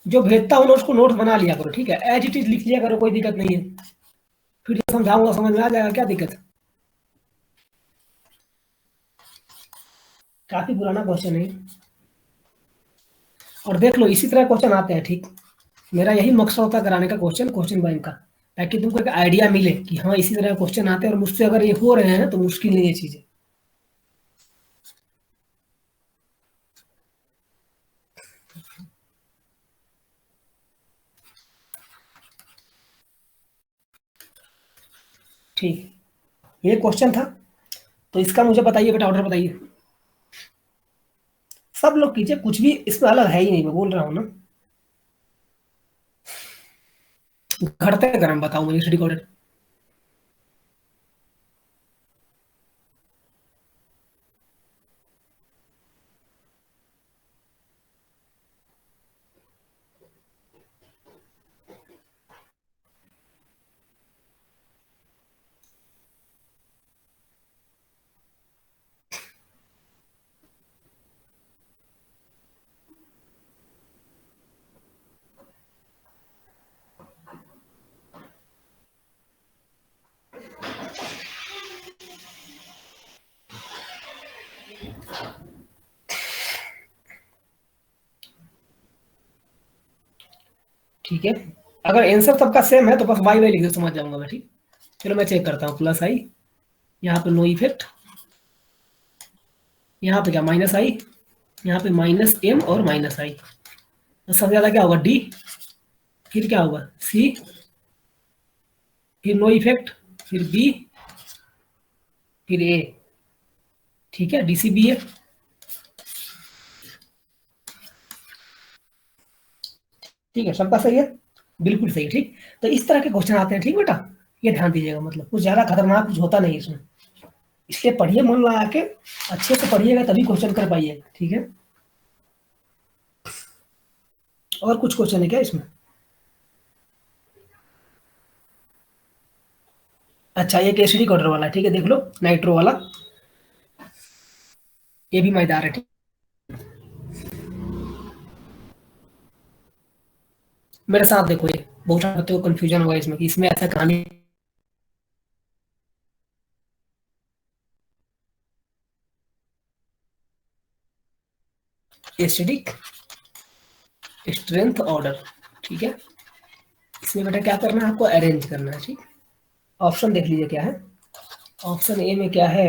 जो भेजता हूँ ना उसको नोट्स बना लिया करो, ठीक है, एज इट इज लिख लिया करो, कोई दिक्कत नहीं है, फिर जब समझाऊंगा समझ में आ जाएगा, क्या दिक्कत है। काफी पुराना क्वेश्चन है और देख लो इसी तरह क्वेश्चन आते हैं, ठीक। मेरा यही मकसद होता है कराने का क्वेश्चन बैंक का, ताकि तुमको एक आइडिया मिले कि हाँ इसी तरह क्वेश्चन आते हैं और मुझसे अगर ये हो रहे हैं तो मुश्किल नहीं है चीजें। ठीक, ये क्वेश्चन था, तो इसका मुझे बताइए बेटा, ऑर्डर बताइए। सब लोग कीजिए, कुछ भी इसमें अलग है ही नहीं, मैं बोल रहा हूँ ना। घटते क्रम बताओ मुझे, स्टडी ऑर्डर। ठीक है, अगर आंसर सबका सेम है तो बस वाई वाई लिख दो, समझ जाऊंगा मैं, ठीक। चलो मैं चेक करता हूँ, प्लस आई, यहाँ पे नो इफेक्ट, यहाँ पे क्या माइनस आई, यहाँ पे माइनस एम और माइनस आई, तो सबसे ज्यादा क्या होगा डी, फिर क्या होगा सी, फिर नो इफेक्ट, फिर बी, फिर ए। ठीक है, डी सी बी है। ठीक है, सबका सही है, बिल्कुल सही, ठीक। तो इस तरह के क्वेश्चन आते हैं, ठीक बेटा, ये ध्यान दीजिएगा, मतलब कुछ ज्यादा खतरनाक कुछ होता नहीं इसमें, इसलिए पढ़िए मन लगा के, अच्छे से पढ़िएगा तभी क्वेश्चन कर पाइएगा, ठीक है। और कुछ क्वेश्चन है क्या इसमें? अच्छा, ये केसरी कॉर्डर वाला, ठीक है, देख लो, नाइट्रो वाला, ये भी मजेदार है, ठीक। मेरे साथ देखो, ये बहुत सारे बच्चों को कंफ्यूजन होगा इसमें कि इसमें ऐसा कहानी। एसिडिक स्ट्रेंथ ऑर्डर, ठीक है, इसमें बेटा क्या करना है आपको, अरेंज करना है, ठीक। ऑप्शन देख लीजिए क्या है, ऑप्शन ए में क्या है,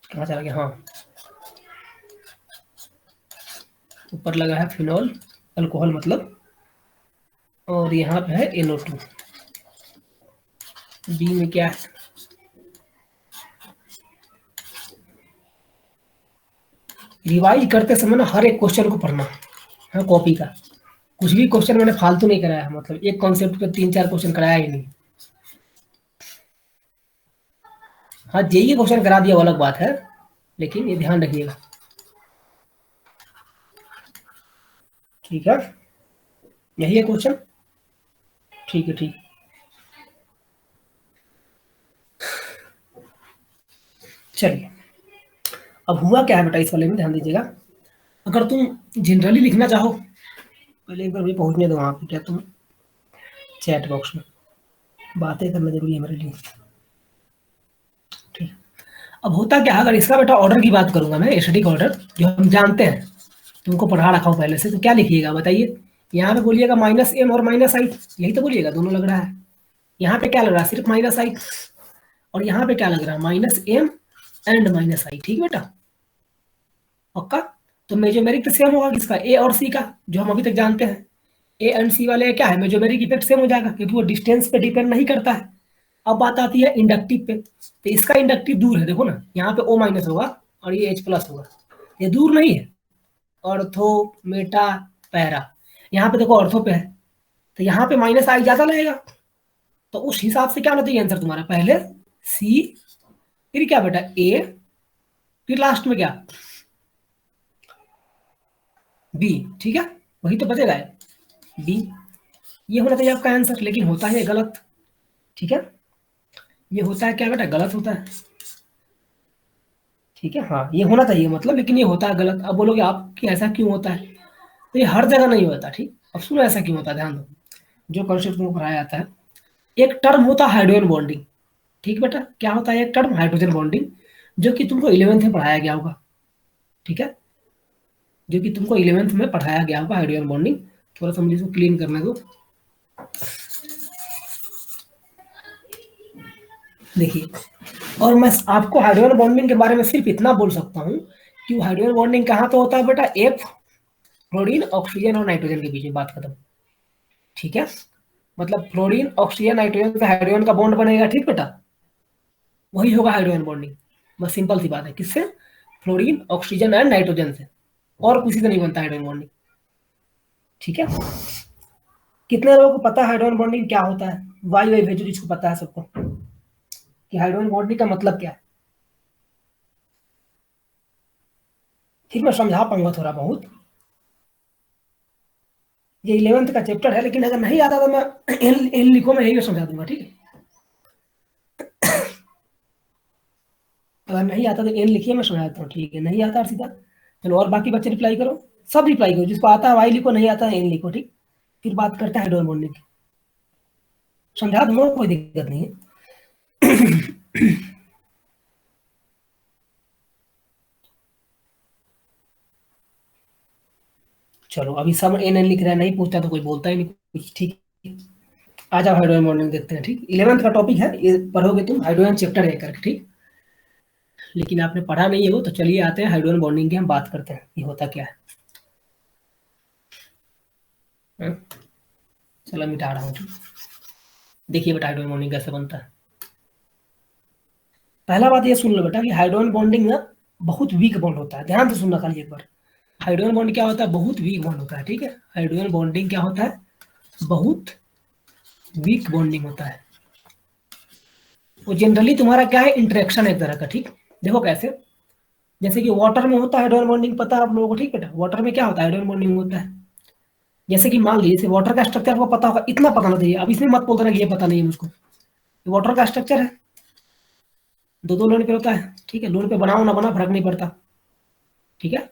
कहाँ चला गया, हाँ, ऊपर लगा है फिनॉल, अल्कोहल मतलब, और यहाँ पे है NO2। बी में क्या है, रिवाइज करते समय ना हर एक क्वेश्चन को पढ़ना है, कॉपी का, कुछ भी क्वेश्चन मैंने फालतू नहीं कराया है, मतलब एक कॉन्सेप्ट पे 3-4 क्वेश्चन कराया ही नहीं। हाँ, जेई क्वेश्चन करा दिया वो अलग बात है, लेकिन ये ध्यान रखिएगा, ठीक है, यही है क्वेश्चन, ठीक है, ठीक। चलिए, अब हुआ क्या है बेटा, इस वाले में ध्यान दीजिएगा, अगर तुम जनरली लिखना चाहो, पहले एक बार मुझे पहुंचने दो वहां पे, क्या तुम चैट बॉक्स में, बातें करना जरूरी है मेरे लिए, ठीक। अब होता क्या है, अगर इसका बेटा ऑर्डर की बात करूंगा मैं, एसिडिक ऑर्डर जो हम जानते हैं, तुमको पढ़ा रखा हूँ पहले से, तो क्या लिखिएगा बताइए, यहाँ पे बोलिएगा माइनस एम और माइनस आई, यही तो बोलिएगा, दोनों लग रहा है, यहाँ पे क्या लग रहा है, सिर्फ माइनस आई, और यहाँ पे क्या लग रहा है, माइनस एम एंड माइनस आई, ठीक बेटा, पक्का। तो मेजोमेरिक तो सेम होगा किसका, ए और सी का, जो हम अभी तक जानते हैं, ए एंड सी वाले क्या है, मेजोमेरिक इफेक्ट सेम हो जाएगा, क्योंकि वो डिस्टेंस पे डिपेंड नहीं करता है। अब बात आती है इंडक्टिव पे, तो इसका इंडक्टिव दूर है, देखो ना, यहाँ पे O माइनस होगा और ये H प्लस होगा, ये दूर नहीं है, ऑर्थो मेटा पैरा, यहाँ पे देखो ऑर्थो पे है, तो यहाँ पे माइनस आई ज्यादा लगेगा, तो उस हिसाब से क्या होना चाहिए आंसर तुम्हारा, पहले सी, फिर क्या बेटा ए, फिर लास्ट में क्या बी, ठीक है, वही तो बचेगा बी, ये होना चाहिए आपका आंसर, लेकिन होता है गलत, ठीक है, ये होता है क्या बेटा, गलत होता है, ठीक है, हाँ ये होना चाहिए मतलब, लेकिन ये होता है गलत। अब बोलोगे आप कि ऐसा क्यों होता है, तो ये हर जगह नहीं होता। ठीक, अब सुनो ऐसा क्यों होता है, ध्यान दो। जो कॉन्सेप्ट तुमको पढ़ाया जाता है, एक टर्म होता है हाइड्रोजन बॉन्डिंग। ठीक बेटा, क्या होता है एक टर्म हाइड्रोजन बॉन्डिंग, जो कि तुमको 11th में पढ़ाया गया होगा। ठीक है, जो कि तुमको 11th में पढ़ाया गया होगा हाइड्रोजन बॉन्डिंग। थोड़ा सा मुझे इसको क्लीन करने दो। देखिए, और मैं आपको हाइड्रोजन बॉन्डिंग के बारे में सिर्फ इतना बोल सकता हूँ कि हाइड्रोजन बॉन्डिंग कहाँ तो होता है बेटा, एक फ्लोरीन ऑक्सीजन और नाइट्रोजन के बीच में, बात खत्म। ठीक है, मतलब फ्लोरीन ऑक्सीजन नाइट्रोजन से हाइड्रोजन का बॉन्ड बनेगा। ठीक बेटा, वही होगा हाइड्रोजन बॉन्डिंग। बस सिंपल सी बात है, किससे, फ्लोरीन ऑक्सीजन एंड नाइट्रोजन से, और किसी से नहीं बनता हाइड्रोजन बॉन्डिंग। ठीक है, कितने लोगों को पता है हाइड्रोजन बॉन्डिंग क्या होता है, वाई वाई भेजो जिसको पता है सबको, कि हाइड्रोजन बॉन्डिंग का मतलब क्या है। फिर मैं समझा पाऊंगा थोड़ा बहुत। ये 11th का चैप्टर है, लेकिन अगर नहीं आता तो मैं इन लिखो में यही समझा दूंगा। ठीक है, अगर नहीं आता तो एन लिखिए, मैं समझा देता हूँ। ठीक है, नहीं आता सीधा, चलो और बाकी बच्चे रिप्लाई करो, सब रिप्लाई करो, जिसको आता है वाई लिखो, नहीं आता है एन लिखो। ठीक, फिर बात करते हैं हाइड्रोजन बॉन्डिंग की, समझा दूंगा, कोई दिक्कत नहीं है। चलो, अभी सब एन एन लिख रहा है, नहीं पूछता तो कोई बोलता ही नहीं कुछ। ठीक है, आ जाओ हाइड्रोजन बॉन्डिंग देखते हैं। ठीक, 11th का टॉपिक है, ये पढ़ोगे तुम, हाइड्रोजन चैप्टर है करके। ठीक, लेकिन आपने पढ़ा नहीं है वो, तो चलिए आते हैं हाइड्रोजन बॉन्डिंग की, हम बात करते हैं ये होता क्या है। हाँ? चलो मिटा रहा हूँ। देखिए बेटा हाइड्रोजन बॉन्डिंग कैसे बनता है। पहला बात ये सुन लो बेटा कि हाइड्रोजन बॉन्डिंग ना बहुत वीक बॉन्ड होता है, ध्यान से सुनना खाली एक बार। हाइड्रोजन बॉन्ड क्या होता है, बहुत वीक बॉन्ड होता है। ठीक है, हाइड्रोजन बॉन्डिंग क्या होता है, बहुत वीक बॉन्डिंग होता है। वो जनरली तुम्हारा क्या है, इंटरेक्शन एक तरह का। ठीक, देखो कैसे, जैसे कि वाटर में होता है हाइड्रोजन बॉन्डिंग, पता है आप लोगों को। ठीक बेटा, वाटर में क्या होता है, हाइड्रोजन बॉन्डिंग होता है। जैसे कि मान लीजिए वाटर का स्ट्रक्चर आपको पता होगा, इतना पता नहीं चाहिए, अब इसमें मत बोलते ना कि ये पता नहीं है मुझको। वाटर का स्ट्रक्चर है, दो दो लोन पे होता है। ठीक है, लोन पे बनाओ ना बना फर्क नहीं पड़ता। ठीक है,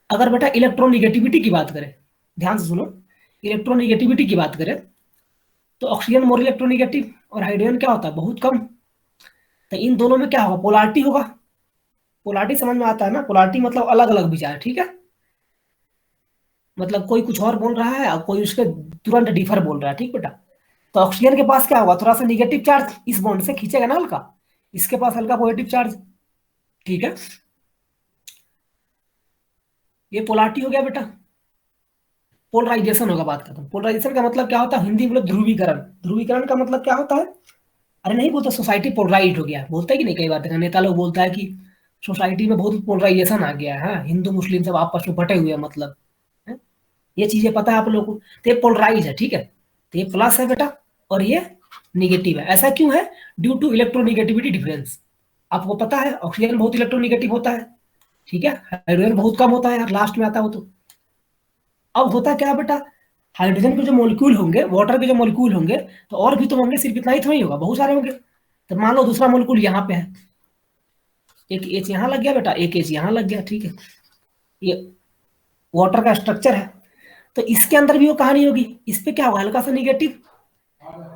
अगर बेटा इलेक्ट्रोनिगेटिविटी की बात करें, ध्यान से सुनो, इलेक्ट्रोनिगेटिविटी की बात करें, तो ऑक्सीजन मोर इलेक्ट्रोनिगेटिव और हाइड्रोजन क्या होता है, बहुत कम। तो इन दोनों में क्या होगा, पोलारिटी होगा। पोलारिटी समझ में आता है ना, पोलारिटी मतलब अलग अलग विचार। ठीक है, मतलब कोई कुछ और बोल रहा है और कोई उसके तुरंत डिफर बोल रहा है। ठीक बेटा, तो ऑक्सीजन के पास क्या होगा, थोड़ा सा निगेटिव चार्ज इस बॉन्ड से खींचेगा ना हल्का, इसके पास हल्का पॉजिटिव चार्ज। ठीक है, ये पोलारिटी हो गया बेटा। पोलराइजेशन होगा, बात करता हूँ। पोलराइजेशन का मतलब क्या होता है, हिंदी में बोलो ध्रुवीकरण। ध्रुवीकरण का मतलब क्या होता है, अरे नहीं बोलते सोसाइटी पोलराइज हो गया, बोलते है कि नहीं, कई बार देखा नेता लोग बोलता है कि सोसाइटी में बहुत पोलराइजेशन आ गया है, हिंदू मुस्लिम सब आपस में बटे हुए हैं, मतलब है? ये चीजें पता है आप लोगों को, तो ये पोलराइज है। ठीक है, तो ये प्लस है बेटा और ये निगेटिव है। ऐसा क्यों है, ड्यू टू इलेक्ट्रोनिगेटिविटी डिफरेंस। आपको पता है ऑक्सीजन बहुत इलेक्ट्रोनिगेटिव होता है। ठीक है, हाइड्रोजन बहुत कम होता है यार, लास्ट में आता हो तो। अब होता क्या है बेटा, हाइड्रोजन के जो मॉलिक्यूल होंगे, वाटर के जो मॉलिक्यूल होंगे, तो और भी तो होंगे, सिर्फ इतना ही तो नहीं होगा, बहुत सारे होंगे। तो मान लो दूसरा मॉलिक्यूल यहाँ पे है, एक एच यहाँ लग गया बेटा, एक एच यहाँ लग गया। ठीक है, ये वाटर का स्ट्रक्चर है, तो इसके अंदर भी वो कहानी होगी, इस पे क्या होगा, हल्का सा निगेटिव,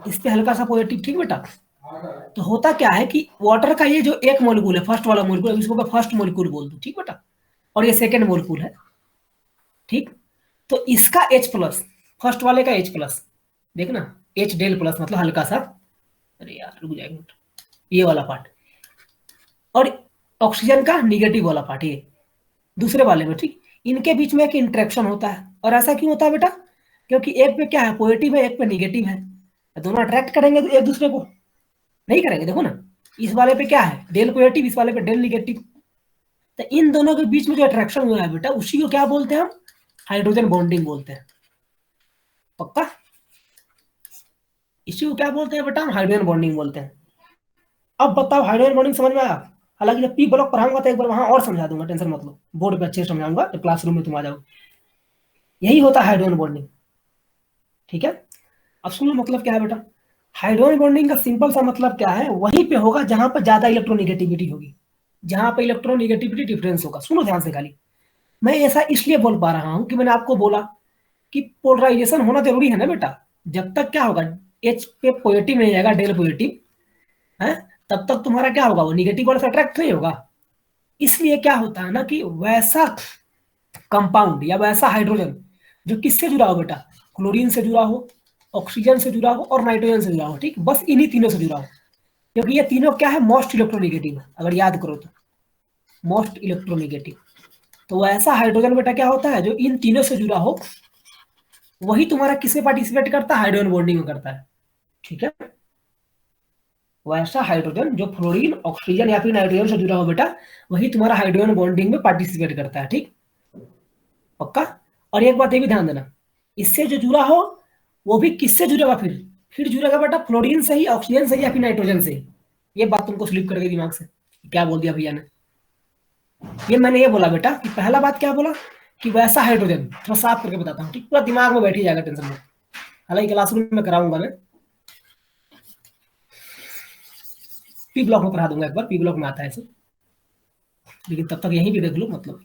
इस पे हल्का सा पॉजिटिव। ठीक बेटा, तो होता क्या है कि वाटर का ये जो एक मॉलिक्यूल है, फर्स्ट वाला मॉलिक्यूल, इसको मैं फर्स्ट मॉलिक्यूल बोल दूं। ठीक बेटा, और ये सेकेंड मॉलिक्यूल है। ठीक, तो इसका H प्लस, फर्स्ट वाले का H प्लस, देखना, H डेल प्लस मतलब हल्का सा, अरे यार रुक जाएगा, ये वाला पार्ट, और ऑक्सीजन का निगेटिव वाला पार्ट, ये दूसरे वाले में। ठीक, इनके बीच में एक इंटरेक्शन होता है, और ऐसा क्यों होता है बेटा, क्योंकि एक पे क्या है, पॉजिटिव है, एक पे निगेटिव है, दोनों अट्रैक्ट करेंगे तो एक दूसरे को, नहीं करेंगे। देखो ना, इस वाले पे क्या है, डेल पॉजिटिव, इस वाले पे डेल निगेटिव, तो इन दोनों के बीच में जो अट्रैक्शन हुआ है बेटा, उसी को क्या बोलते हैं हम, हाइड्रोजन बॉन्डिंग बोलते हैं। पक्का, इसी को क्या बोलते हैं बेटा, हम हाइड्रोजन बॉन्डिंग बोलते हैं। अब बताओ हाइड्रोजन बॉन्डिंग समझ में आया। हालांकि जब पी ब्लॉक पढ़ाऊंगा तो एक बार वहां और समझा दूंगा, टेंशन मत लो, बोर्ड पे अच्छे से समझाऊंगा जब क्लासरूम में तुम आ जाओ। यही होता है हाइड्रोजन बॉन्डिंग। ठीक है, अब सुनो मतलब क्या है बेटा, हाइड्रोजन बॉन्डिंग का सिंपल सा मतलब क्या है, वहीं पे होगा जहां पर ज्यादा इलेक्ट्रोनिगेटिविटी होगी। जहां पे इलेक्ट्रोनिगेटिविटी डिफरेंस होगा। सुनो ध्यान से खाली, मैं ऐसा इसलिए बोल पा रहा हूं कि मैंने आपको बोला कि पोलराइजेशन होना जरूरी है ना बेटा। जब तक क्या होगा, एच पे पॉजिटिव नहीं आएगा, डेल पॉजिटिव है, तब तक तुम्हारा क्या होगा, वो निगेटिव वाला से अट्रैक्ट नहीं होगा। इसलिए क्या होता है ना कि वैसा कंपाउंड या वैसा हाइड्रोजन जो किससे जुड़ा हो बेटा, क्लोरीन से जुड़ा हो, ऑक्सीजन से जुड़ा हो और नाइट्रोजन से जुड़ा हो, ठीक, बस इन्हीं तीनों से जुड़ा हो, क्योंकि ये तीनों क्या है, मोस्ट इलेक्ट्रोनिगेटिव है, अगर याद करो तो मोस्ट इलेक्ट्रोनिगेटिव। तो वैसा हाइड्रोजन बेटा क्या होता है, जो इन तीनों से जुड़ा हो, वही तुम्हारा किसमें पार्टिसिपेट करता है, हाइड्रोजन बॉन्डिंग में करता है। ठीक है, वैसा हाइड्रोजन जो फ्लोरीन, ऑक्सीजन या फिर नाइट्रोजन से जुड़ा हो बेटा, वही तुम्हारा हाइड्रोजन बॉन्डिंग में पार्टिसिपेट करता है। ठीक, पक्का। और एक बात ये भी ध्यान देना, इससे जो जुड़ा हो वो भी किससे जुड़ेगा, फिर जुड़ेगा बेटा फ्लोरीन से ही, ऑक्सीजन से ही या फिर नाइट्रोजन से ही। ये बात तुमको स्लिप करके दिमाग से, क्या बोल दिया भैया ने। ये मैंने ये बोला बेटा कि पहला बात क्या बोला कि वैसा हाइड्रोजन, थोड़ा साफ करके बताता हूँ, ठीक, पूरा दिमाग में बैठ ही जाएगा, टेंशन में। हालांकि क्लासरूम में कराऊंगा मैं, पी ब्लॉक में पढ़ा दूंगा एक बार, पी ब्लॉक में आता है सब, लेकिन तब तक यहीं भी देख लो, मतलब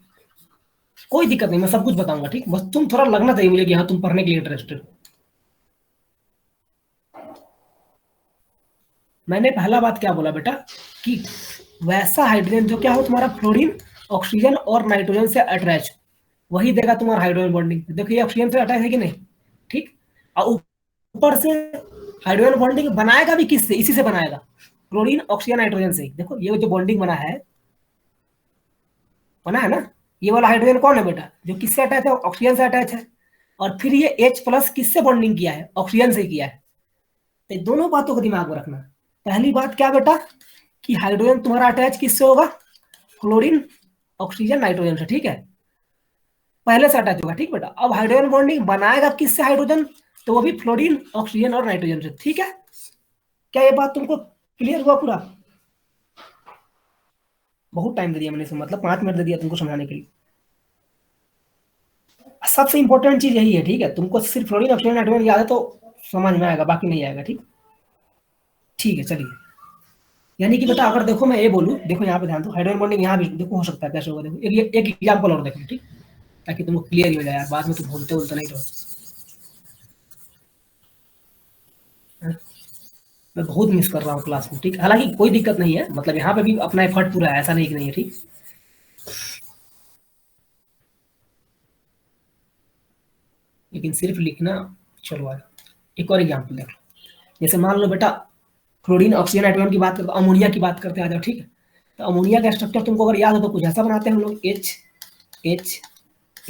कोई दिक्कत नहीं, मैं सब कुछ बताऊंगा, ठीक, बस तुम थोड़ा लगना चाहिए मुझे कि हाँ तुम पढ़ने के लिए इंटरेस्टेड। मैंने पहला बात क्या बोला बेटा कि वैसा हाइड्रोजन जो क्या हो तुम्हारा फ्लोरीन, ऑक्सीजन और नाइट्रोजन से अटैच, वही देगा तुम्हारा हाइड्रोजन बॉन्डिंग। देखो ये ऑक्सीजन से अटैच है कि नहीं, ठीक, और ऊपर से हाइड्रोजन बॉन्डिंग बनाएगा भी किससे, इसी से बनाएगा, क्लोरीन, ऑक्सीजन, नाइट्रोजन से। देखो ये जो बॉन्डिंग बना है ना, ये वाला हाइड्रोजन कौन है बेटा, जो किससे अटैच है, ऑक्सीजन से अटैच है। और फिर ये H+ किससे बॉन्डिंग किया है, ऑक्सीजन से किया है। तो दोनों बातों को दिमाग में रखना। पहली बात क्या बेटा कि हाइड्रोजन तुम्हारा अटैच किससे होगा, क्लोरीन, ऑक्सीजन, नाइट्रोजन से, ठीक है, पहले से अटैच होगा, ठीक बेटा। अब हाइड्रोजन बॉन्डिंग बनाएगा किससे हाइड्रोजन, तो वो भी फ्लोरीन, ऑक्सीजन और नाइट्रोजन से, ठीक है। क्या ये बात तुमको क्लियर हुआ पूरा? बहुत टाइम दे दिया मैंने, मतलब 5 मिनट दे दिया तुमको समझाने के लिए। सबसे इंपॉर्टेंट चीज यही है, ठीक है, तुमको सिर्फ फ्लोरीन, ऑक्सीजन, नाइट्रोजन याद है तो समझ में आएगा, बाकी नहीं आएगा, ठीक। ठीक है चलिए, यानी कि बेटा अगर देखो मैं ये बोलूँ, देखो यहाँ पे ध्यान दो, हाइड्रोजन बॉन्डिंग यहाँ भी देखो हो सकता है, कैसे होगा देखो, एक एग्जाम्पल और देखो, ठीक, ताकि तुमको क्लियर ही हो जाए, बाद में तुम बोलते नहीं रहो। मैं बहुत मिस कर रहा हूँ क्लास में, ठीक, हालांकि कोई दिक्कत नहीं है, मतलब यहाँ पे भी अपना एफर्ट पूरा है, ऐसा नहीं कि नहीं है, ठीक। लेकिन सिर्फ लिखना, चलो आगे एक और एग्जाम्पल देख लो। जैसे मान लो बेटा क्लोरीन, ऑक्सीजन, नाइट्रोजन की बात करते, अमोनिया की बात करते आ जाओ, ठीक है। तो अमोनिया का स्ट्रक्चर तुमको अगर याद हो तो कुछ ऐसा बनाते हैं हम लोग, एच एच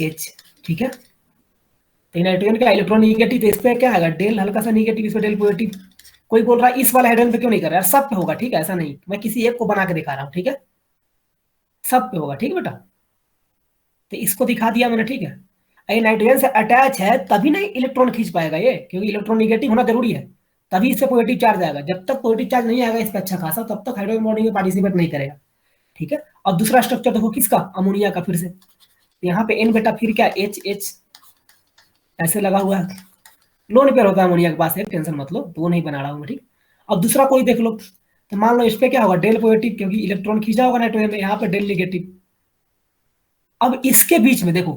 एच, ठीक है। तो नाइट्रोजन का इलेक्ट्रॉन निगेटिव, तो इस पे क्या आएगा, डेल हल्का सा निगेटिव, इस पे डेल पॉजिटिव। कोई बोल रहा है इस वाले हाइड्रोजन पे क्यों नहीं कर रहा है, सब पे होगा, ठीक है, ऐसा नहीं, मैं किसी एक को बना के दिखा रहा हूँ, ठीक है, सब पे होगा, ठीक बेटा। तो इसको दिखा दिया मैंने, ठीक है। ये नाइट्रोजन से अटैच है तभी नहीं इलेक्ट्रॉन खींच पाएगा ये, क्योंकि इलेक्ट्रॉन निगेटिव होना जरूरी है, तभी इससे पॉजिटिव चार्ज आएगा। जब तक पॉजिटिव चार्ज नहीं आएगा इस पे अच्छा खासा, तब तक हाइड्रोजन बॉन्डिंग में पार्टिसिपेट नहीं करेगा, ठीक है। अब दूसरा स्ट्रक्चर देखो किसका, अमोनिया का, फिर से यहाँ पे एन बेटा, फिर क्या एच एच ऐसे लगा हुआ है, लोन पेयर होता है अमोनिया के पास, एक टेंशन मत लो, तो वो नहीं बना रहा हूँ मैं, ठीक। अब दूसरा कोई देख लो, तो मान लो इस पे क्या होगा, डेल पॉजिटिव, क्योंकि इलेक्ट्रॉन खींचा होगा नाइट्रोजन में, यहाँ पे डेल निगेटिव। अब इसके बीच में देखो,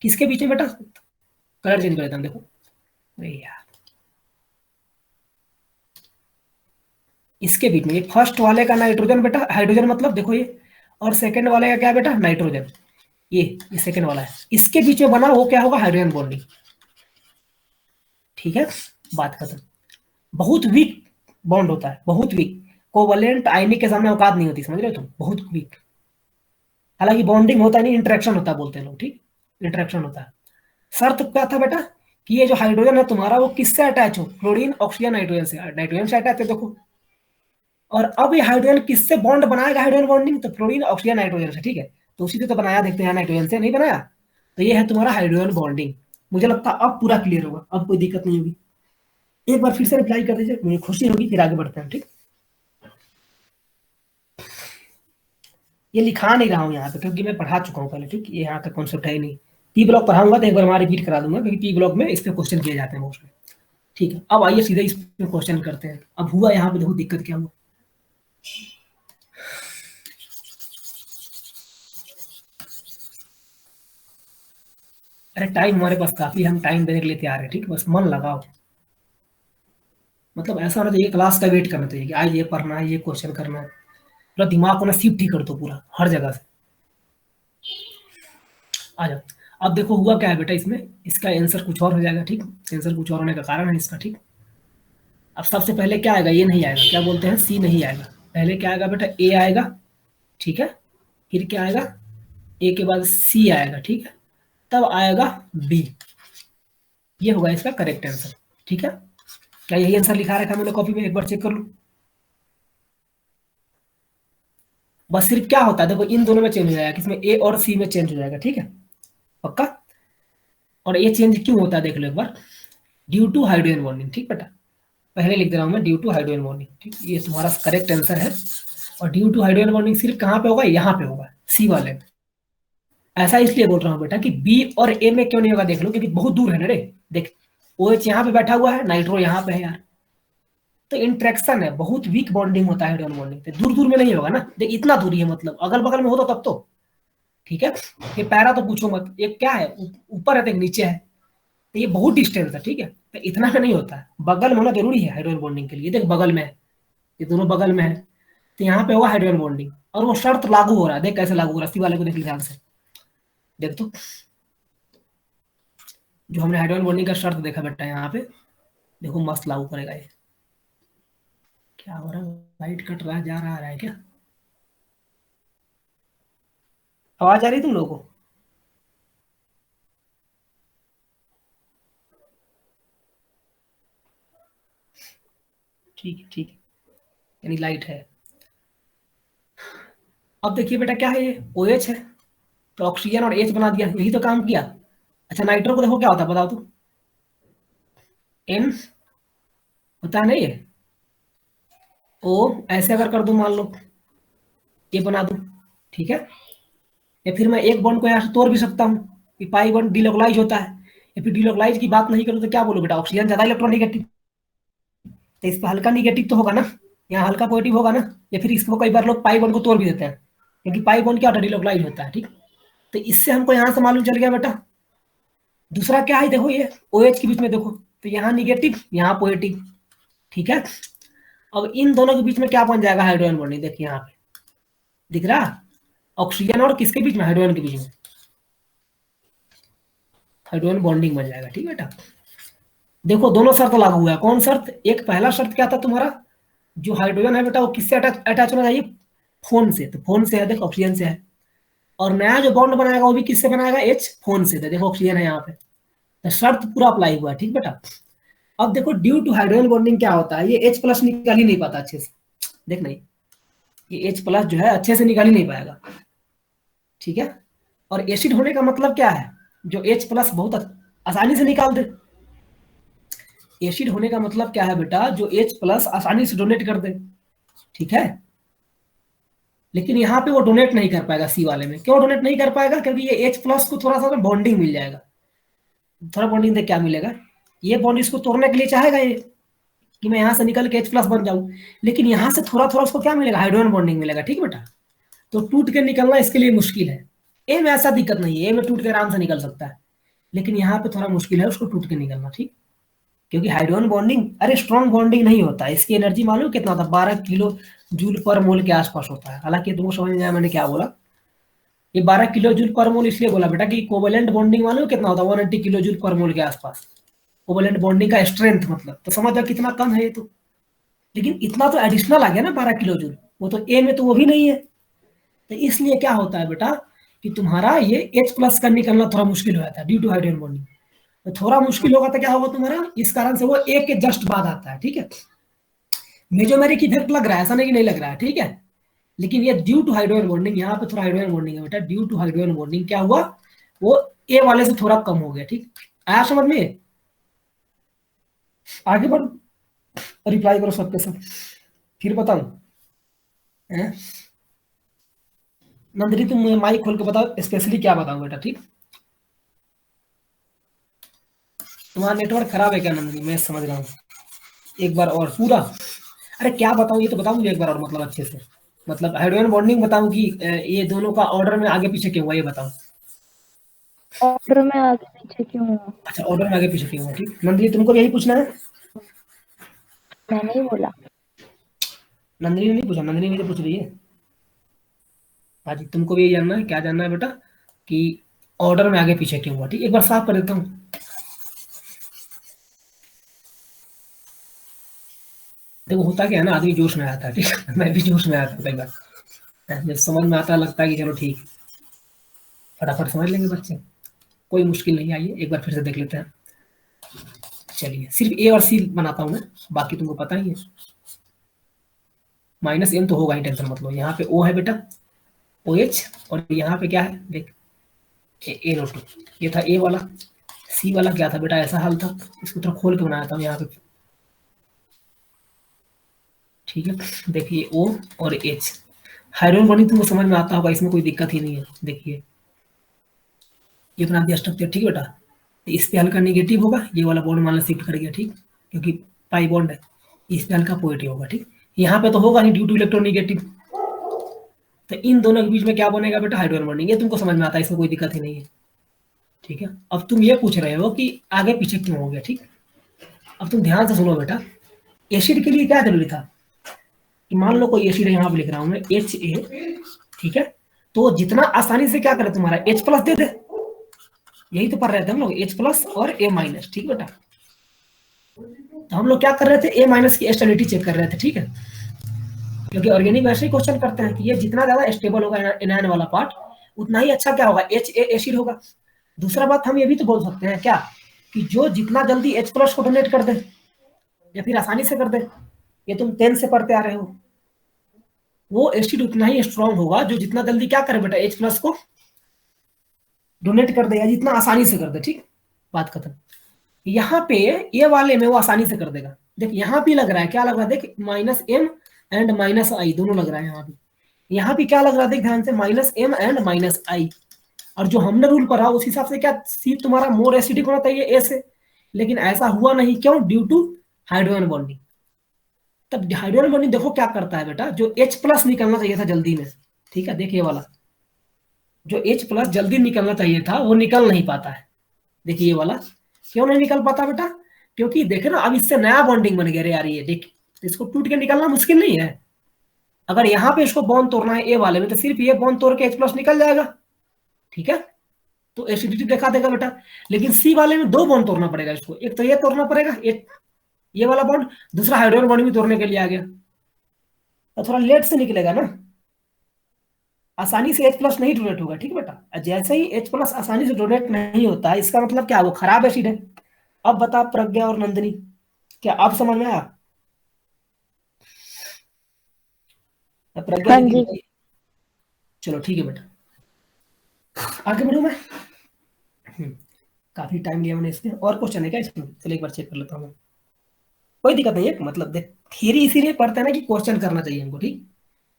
किसके बीच में बेटा, कलर चेंज कर देता हूं, देखो, अरे यार, इसके बीच में, ये फर्स्ट वाले का नाइट्रोजन बेटा, हाइड्रोजन मतलब देखो ये, और सेकंड वाले का क्या बेटा, नाइट्रोजन, ये सेकंड वाला है, इसके बीच में बना वो क्या होगा, हाइड्रोजन बॉन्डिंग, ठीक है, बात खत्म। बहुत वीक बॉन्ड होता है, बहुत वीक, कोवलेंट आयनिक के सामने औकात नहीं होती, समझ रहे हो तुम, बहुत वीक। हालांकि बॉन्डिंग होता नहीं, इंटरेक्शन होता है बोलते हैं लोग, ठीक, इंटरेक्शन होता है। शर्त क्या था बेटा कि ये जो हाइड्रोजन है तुम्हारा वो किससे अटैच हो, क्लोरीन, ऑक्सीजन, नाइट्रोजन से, नाइट्रोजन से अटैच है देखो। और अब ये हाइड्रोजन किससे बॉन्ड बनाएगा, हाइड्रोजन बॉन्डिंग, तो फ्लोरीन, ऑक्सीजन, नाइट्रोजन से, ठीक है। तो उसी से तो बनाया, देखते हैं नाइट्रोजन से नहीं बनाया, तो ये है तुम्हारा हाइड्रोजन बॉन्डिंग। मुझे लगता है अब पूरा क्लियर होगा, अब कोई दिक्कत नहीं होगी। एक बार फिर से रिप्लाई कर दीजिए, मुझे खुशी होगी, फिर आगे बढ़ते हैं, ठीक। ये लिखा नहीं रहा हूँ यहाँ पे, क्योंकि मैं पढ़ा चुका हूँ पहले, ठीक, ये यहाँ का कॉन्सेप्ट है ही नहीं। पी ब्लॉक पढ़ाऊंगा तो एक बार वहां रिपीट करा दूंगा, क्योंकि पी ब्लॉक में इस पे क्वेश्चन किए जाते हैं मोस्टली, ठीक है। अब आइए सीधे इस पे क्वेश्चन करते हैं। अब हुआ यहाँ पे देखो दिक्कत क्या हुआ, अरे टाइम हमारे पास काफी, हम टाइम देने के लिए तैयार है, ठीक है, बस मन लगाओ। मतलब ऐसा होना चाहिए क्लास का वेट करना चाहिए कि आज ये पढ़ना है, ये क्वेश्चन करना है, पूरा दिमाग को ना शिफ्ट ही कर दो पूरा हर जगह से। आ जाओ। अब देखो हुआ क्या है बेटा इसमें, इसका आंसर कुछ और हो जाएगा, ठीक। आंसर कुछ और होने का कारण है इसका, ठीक। अब सबसे पहले क्या आएगा, ये नहीं आएगा, क्या बोलते हैं, सी नहीं आएगा। पहले क्या आएगा बेटा, ए आएगा, ठीक है। फिर क्या आएगा, ए के बाद सी आएगा, ठीक है। तब आएगा बी। ये होगा इसका करेक्ट आंसर, ठीक है। क्या यही आंसर लिखा रखा है मैंने कॉपी में, एक बार चेक कर लो। बस सिर्फ क्या होता है देखो, इन दोनों में चेंज हो जाएगा, किसमें, ए और सी में चेंज हो जाएगा, ठीक है, पक्का। और ये चेंज क्यों होता है देख लो एक बार, ड्यू टू हाइड्रोजन बॉन्डिंग, ठीक बेटा। पहले लिख दे रहा हूं मैं, ड्यू टू हाइड्रोजन बॉन्डिंग, ठीक, ये तुम्हारा करेक्ट आंसर है। और ड्यू टू हाइड्रोजन बॉन्डिंग सिर्फ कहाँ पे होगा, यहाँ पे होगा, सी वाले में। ऐसा इसलिए बोल रहा हूँ बेटा कि बी और ए में क्यों नहीं होगा देख लो, क्योंकि बहुत दूर है ना रे। देख, ओ एच यहाँ पे बैठा हुआ है, नाइट्रो यहाँ पे है यार, तो इंट्रैक्शन है, बहुत वीक बॉन्डिंग होता है हाइड्रोजन बॉन्डिंग, तो दूर दूर में नहीं होगा ना, देख इतना दूरी है, मतलब अगल बगल में हो तब तो ठीक है। ये पैरा तो पूछो मत, एक क्या है, ऊपर है तो एक नीचे है, तो ये बहुत डिस्टेंस है, ठीक है, तो इतना में नहीं होता है, बगल में होना जरूरी है हाइड्रोजन बॉन्डिंग के लिए। देख बगल में है, ये दोनों बगल में है, तो यहाँ पे होगा हाइड्रोजन बॉन्डिंग, और वो शर्त लागू हो रहा है, देख कैसे लागू हो रहा है, सी वाले को देख ध्यान से, देख तो, जो हमने हाइड्रोजन बॉन्डिंग का शर्त देखा बेटा यहाँ पे, देखो मस्त लागू करेगा ये। क्या हो रहा है, लाइट कट रहा है, जा रहा है क्या, आवाज आ रही तुम लोगों को? ठीक है ठीक है, यानी लाइट है। अब देखिए बेटा क्या है, ये ओ एच है, तो ऑक्सीजन और एच बना दिया, यही तो काम किया। अच्छा नाइट्रो को देखो क्या होता है बताओ तो, एन होता है ना ये, ओ ऐसे अगर कर दूं मान लो, ये बना दूं, ठीक है। या फिर मैं एक बॉन्ड को यहाँ से तोड़ भी सकता हूँ, कि पाई बॉन्ड डिलोकलाइज होता है। या फिर डिलोकलाइज की बात नहीं करूँ तो क्या बोलो बेटा, ऑक्सीजन ज्यादा इलेक्ट्रॉन निगेटिव, तो इस पर हल्का निगेटिव तो होगा ना, यहाँ हल्का पॉजिटिव होगा ना। या फिर इसको कई बार लोग पाई बॉन्ड को तोड़ भी देते हैं, क्योंकि पाई बॉन्ड क्या होता है, डिलोकलाइज होता है, ठीक। तो इससे हमको यहाँ से मालूम चल गया बेटा। दूसरा क्या है देखो, ये ओ OH के बीच में देखो, तो यहाँ निगेटिव यहाँ पॉजिटिव, ठीक है। अब इन दोनों के बीच में क्या बन जाएगा, हाइड्रोजन बॉन्डिंग, देखिए यहाँ पे दिख रहा, ऑक्सीजन और किसके बीच में, हाइड्रोजन के बीच में हाइड्रोजन बॉन्डिंग बन जाएगा, ठीक बेटा। देखो दोनों शर्त लागू हुआ है, कौन शर्त, एक पहला शर्त क्या था तुम्हारा, जो हाइड्रोजन है बेटा वो किससे अटैच होना चाहिए, फोन से, तो फोन से है, देखो ऑक्सीजन से है। और नया जो बॉन्ड बनाएगा वो भी किससे बनाएगा, एच फोन से, तो देखो ऑक्सीजन है यहाँ पे, तो शर्त पूरा अप्लाई हुआ है, ठीक बेटा। अब देखो ड्यू टू हाइड्रोजन बॉन्डिंग क्या होता है, ये एच प्लस निकाल ही नहीं पाता अच्छे से, देख नहीं, ये एच प्लस जो है अच्छे से निकाल ही नहीं पाएगा, ठीक है। और एसिड होने का मतलब क्या है, जो एच प्लस बहुत आसानी से निकाल दे। एसिड होने का मतलब क्या है बेटा, जो एच प्लस आसानी से डोनेट कर दे, ठीक है। लेकिन यहाँ पे वो डोनेट नहीं कर पाएगा, सी वाले में क्यों डोनेट नहीं कर पाएगा, क्योंकि ये एच प्लस को थोड़ा सा बॉन्डिंग मिल जाएगा। थोड़ा बॉन्डिंग से क्या मिलेगा, ये बॉन्ड इसको तोड़ने के लिए चाहेगा ये, कि मैं यहाँ से निकल के एच प्लस बन जाऊं, लेकिन यहाँ से थोड़ा थोड़ा उसको क्या मिलेगा, हाइड्रोजन बॉन्डिंग मिलेगा, ठीक बेटा। तो टूट के निकलना इसके लिए मुश्किल है। ए में ऐसा दिक्कत नहीं है, ए में टूट के आराम से निकल सकता है, लेकिन यहाँ पे थोड़ा मुश्किल है उसको टूट के निकलना, ठीक। क्योंकि हाइड्रोजन बॉन्डिंग, अरे स्ट्रॉन्ग बॉन्डिंग नहीं होता, इसकी एनर्जी मालूम कितना होता है, 12 किलो जूल पर मोल के आसपास होता है। हालांकि तुमको समझ में आया मैंने क्या बोला, ये 12 किलो जूल पर मोल इसलिए बोला बेटा कि कोवेलेंट बॉन्डिंग मालूम कितना होता है, 180 किलो जूल पर मोल के आसपास, कोवेलेंट बॉन्डिंग का स्ट्रेंथ, मतलब तो समझ जाओ कितना कम है ये तो। लेकिन इतना तो एडिशनल आ गया ना 12 किलो जूल, वो तो ए में तो वो भी नहीं है। तो इसलिए क्या होता है बेटा, कि तुम्हारा ये एच प्लस का निकलना थोड़ा मुश्किल हो जाता है ड्यू टू हाइड्रोजन बॉन्डिंग। तो थोड़ा मुश्किल होगा तो क्या होगा तुम्हारा, इस कारण से वो ए के जस्ट बाद आता है, ठीक है। मेजोमेरिक इफेक्ट लग रहा है, ऐसा नहीं कि नहीं लग रहा है, ठीक है। लेकिन ये ड्यू टू हाइड्रोजन बॉन्डिंग, यहाँ पे थोड़ा हाइड्रोजन बॉन्डिंग है बेटा, ड्यू टू हाइड्रोजन बॉन्डिंग क्या हुआ, वो ए वाले से थोड़ा कम हो गया, ठीक। आया समझ में, आगे बढ़, रिप्लाई करो सबके सब, फिर बताऊं। हैं? नंदनी तुम मुझे माइक खोल के बताओ स्पेशली क्या बताऊं बेटा, ठीक। तुम्हारा नेटवर्क खराब है क्या नंदनी, मैं समझ रहा हूँ, एक बार और पूरा, अरे क्या बताऊं ये तो बताऊं मुझे एक बार और, मतलब अच्छे से, मतलब हाइड्रोजन बॉन्डिंग बताऊं कि ये दोनों का ऑर्डर में आगे पीछे क्यों हुआ ये बताऊं। ऑर्डर में आगे पीछे क्यों हुआ? अच्छा, ऑर्डर में आगे पीछे क्यों हुआ, ठीक। नंदिनी तुमको भी यही पूछना है? मैंने ही बोला। नंदिनी ने नहीं पूछा, नंदिनी मुझे पूछ रही है। हाँ जी, तुमको भी यही जानना है, क्या जानना है बेटा, कि ऑर्डर में आगे पीछे क्यों हुआ, ठीक। एक बार साफ कर देता हूँ। देखो होता क्या है ना, आदमी जोश में आता है, ठीक है। मैं भी जोश में आता हूँ कई बार, जब समझ में आता है लगता है कि चलो ठीक, फटाफट समझ लेंगे बच्चे, कोई मुश्किल नहीं। आइए एक बार फिर से देख लेते हैं। चलिए, सिर्फ ए और सी बनाता हूँ मैं, बाकी तुमको पता ही है। माइनस एम तो होगा ही, टेंशन मत लो। यहाँ पे ओ है बेटा, ओ एच, और यहाँ पे क्या है देख, ए नोट टू, ये था ए वाला। सी वाला क्या था बेटा, ऐसा हाल था, इसको थोड़ा खोल के बनाया था यहाँ पे, ठीक है। देखिए ओ और एच, हाइड्रोजन बॉन्डिंग तुमको समझ में आता होगा, इसमें कोई दिक्कत ही नहीं है। देखिए ये बना दिया स्ट्रक्चर, ठीक है बेटा। इस पे हल्का निगेटिव होगा, ये वाला बॉन्ड मान लो शिफ्ट कर गया, ठीक, क्योंकि पाई बॉन्ड है। इस पे हल्का पॉजिटिव होगा, ठीक। यहाँ पे तो होगा नहीं ड्यू टू इलेक्ट्रोनिगेटिव, तो इन दोनों के बीच में क्या बनेगा बेटा, हाइड्रोजन बॉन्डिंग। ये तुमको समझ में आता है, इसमें कोई दिक्कत ही नहीं है, ठीक है। अब तुम ये पूछ रहे हो कि आगे पीछे क्यों हो गया, ठीक। अब तुम ध्यान से सुनो बेटा, एसिड के लिए क्या जरूरी था कि मान लो कोई एसिड है, यहाँ पे लिख रहा हूं मैं HA, ठीक है। तो जितना आसानी से क्या करे तुम्हारा H प्लस दे दे, यही तो पढ़ रहे थे हम लोग, H प्लस और A माइनस, ठीक बेटा। तो हम लोग क्या कर रहे थे, A माइनस की स्टेबिलिटी चेक कर रहे थे, ठीक है। क्योंकि ऑर्गेनिक वैसे ही क्वेश्चन करते हैं कि ये जितना ज्यादा स्टेबल होगा एनायन वाला पार्ट, उतना ही अच्छा क्या होगा, HA एसिड होगा। दूसरा बात हम ये भी तो बोल सकते हैं क्या, कि जो जितना जल्दी H प्लस को डोनेट कर दे, या फिर आसानी से कर दे, ये तुम 10 से पढ़ते आ रहे हो, वो एसिड उतना ही स्ट्रांग होगा जो जितना जल्दी क्या करे बेटा, H प्लस को डोनेट कर दे, या जितना आसानी से कर दे, ठीक। बात खत्म। यहाँ पे ये वाले में वो आसानी से कर देगा। देख यहाँ भी लग रहा है, क्या लग रहा है देख, -M एंड -I दोनों लग रहा है यहाँ भी। यहाँ भी क्या लग रहा है देख ध्यान से, -M एंड -I। और जो हमने रूल पढ़ा उस हिसाब से क्या, सी तुम्हारा मोर एसिडिक होना चाहिए ए से, लेकिन ऐसा हुआ नहीं, क्यों, ड्यू टू हाइड्रोजन बॉन्डिंग। तब हाइड्रोजन बॉन्डिंग देखो क्या करता है बेटा, जो H प्लस निकलना चाहिए था जल्दी में, ठीक है, देखिए वाला जो H प्लस जल्दी निकलना चाहिए था वो निकल नहीं पाता है। देखिए ये वाला क्यों नहीं निकल पाता बेटा, क्योंकि देखे ना अब इससे नया बॉन्डिंग बन गया रे यार, ये देख, इसको टूट के निकलना मुश्किल नहीं है। अगर यहाँ पे इसको बॉन्ड तोड़ना है ए वाले में, तो सिर्फ ये बॉन्ड तोड़ के H प्लस निकल जाएगा, ठीक है। तो एसिडिटी दिखा देगा बेटा। लेकिन सी वाले में दो बॉन्ड तोड़ना पड़ेगा इसको, एक तो ये तोड़ना पड़ेगा, एक ये वाला बॉन्ड, दूसरा हाइड्रोजन बॉन्ड भी तोड़ने के लिए आ गया, तो थोड़ा लेट से निकलेगा ना, आसानी से H प्लस नहीं डोनेट होगा, ठीक बेटा। जैसे ही H प्लस आसानी से डोनेट नहीं होता, इसका मतलब क्या, वो खराब एसिड है। अब बता प्रज्ञा और नंदिनी, क्या आप समझ में आया? प्रज्ञा हाँ दीदी जी। बताइए। चलो ठीक है बेटा, आगे बढ़ू मैं। काफी टाइम लिया मैंने इसमें, और क्वेश्चन है क्या इसमें, चलो एक बार चेक कर लेता हूँ। कोई दिक्कत नहीं है, मतलब देख थियरी इसीलिए पढ़ते हैं ना कि क्वेश्चन करना चाहिए हमको, ठीक।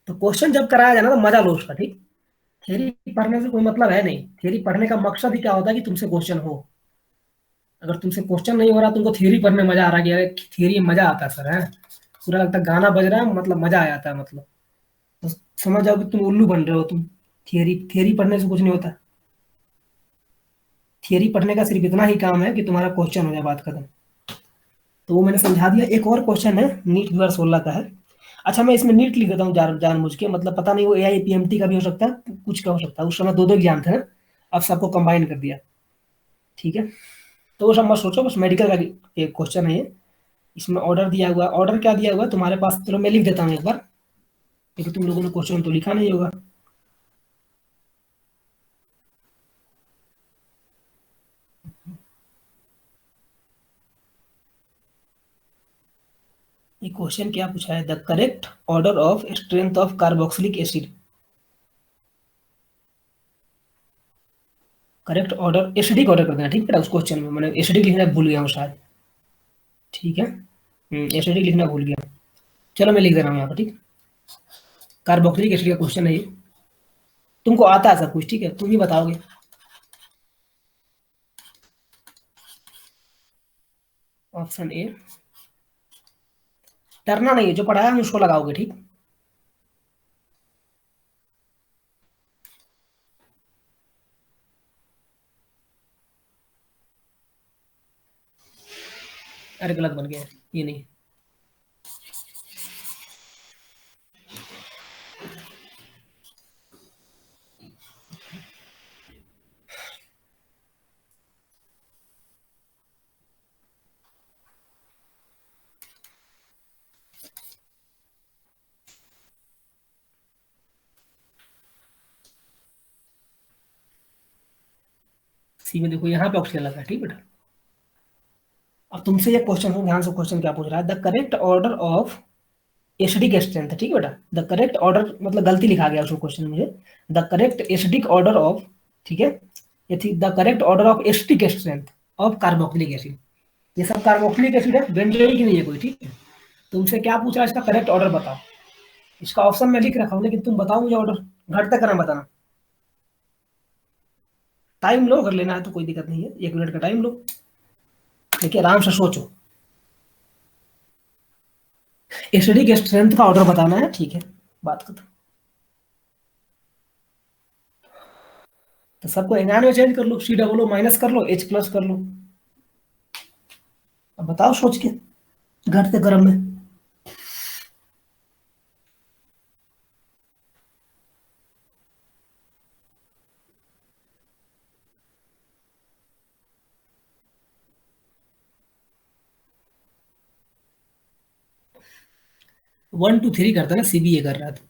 तो क्वेश्चन जब कराया जाए ना तो मजा लो उसका, ठीक। थियरी पढ़ने से कोई मतलब है नहीं, थियरी पढ़ने का मकसद ही क्या होता है कि तुमसे क्वेश्चन हो। अगर तुमसे क्वेश्चन नहीं हो रहा, तुमको थियरी पढ़ने मजा आ रहा है, थियरी में मजा आता है सर, है पूरा लगता है गाना बज रहा है, मतलब मजा आ जाता है, मतलब तो समझ जाओ कि तुम उल्लू बन रहे हो तुम। थियरी थियरी पढ़ने से कुछ नहीं होता। थियरी पढ़ने का सिर्फ इतना ही काम है कि तुम्हारा क्वेश्चन हो जाए, बात खत्म। तो वो मैंने समझा दिया। एक और क्वेश्चन है, नीट 2016 का है। अच्छा मैं इसमें नीट लिख देता हूँ जान मुझ के, मतलब पता नहीं वो AIPMT का भी हो सकता है, कुछ का हो सकता है। उस समय दो दो एग्जाम थे ना, अब सबको कंबाइन कर दिया, ठीक है। तो वो सब मत सोचो, बस मेडिकल का क्वेश्चन है ये। इसमें ऑर्डर दिया हुआ है, ऑर्डर क्या दिया हुआ है तुम्हारे पास, चलो मैं लिख देता हूँ एक बार, क्योंकि तुम लोगों ने क्वेश्चन तो लिखा नहीं होगा। ये क्वेश्चन क्या पूछा है, the correct order of strength of carboxylic acid. Correct order acidic order कर देना, ठीक है। उस क्वेश्चन में मैंने एसिडिक लिखना भूल गया हूँ शायद, ठीक है। एसिडिक लिखना भूल गया, चलो मैं लिख दे रहा हूँ यहाँ पर, ठीक। कार्बोक्सिलिक एसिड का क्वेश्चन है ये, तुमको आता है सब कुछ, ठीक है, तुम ही बताओगे। ऑप्शन ए, डरना नहीं है, जो पढ़ाया हम उसको लगाओगे, ठीक। अरे गलत बन गया, ये नहीं। सी में देखो यहाँ पे ऑक्सीजन लगा है, ठीक बेटा। अब तुमसे ये क्वेश्चन हो, ध्यान से क्वेश्चन क्या पूछ रहा है, the correct order of acidic strength, ठीक है बेटा। द करेक्ट ऑर्डर मतलब गलती लिखा गया उसको क्वेश्चन में मुझे, the correct acidic order of, ठीक है, ये थी the correct order of acidic strength of carboxylic acid. ये सब कार्बोक्सिलिक एसिड है, बेंजोइक नहीं है कोई, ठीक है। तुमसे क्या पूछ रहा है, इसका करेक्ट ऑर्डर बताओ। इसका ऑप्शन मैं लिख रखा हूँ, लेकिन तुम बताओ मुझे ऑर्डर, घटते क्रम बताना। टाइम लो, अगर लेना है तो कोई दिक्कत नहीं है, 1 मिनट का टाइम लो, देखिए आराम से सोचो। एसिडिक स्ट्रेंथ का ऑर्डर बताना है, ठीक है, बात खत्म। तो सबको एनान में चेंज कर लो, सी डबल ओ माइनस कर लो, एच प्लस कर लो। अब बताओ सोच के, घटते क्रम में। वन टू थ्री करता ना, सीबीए कर रहा था।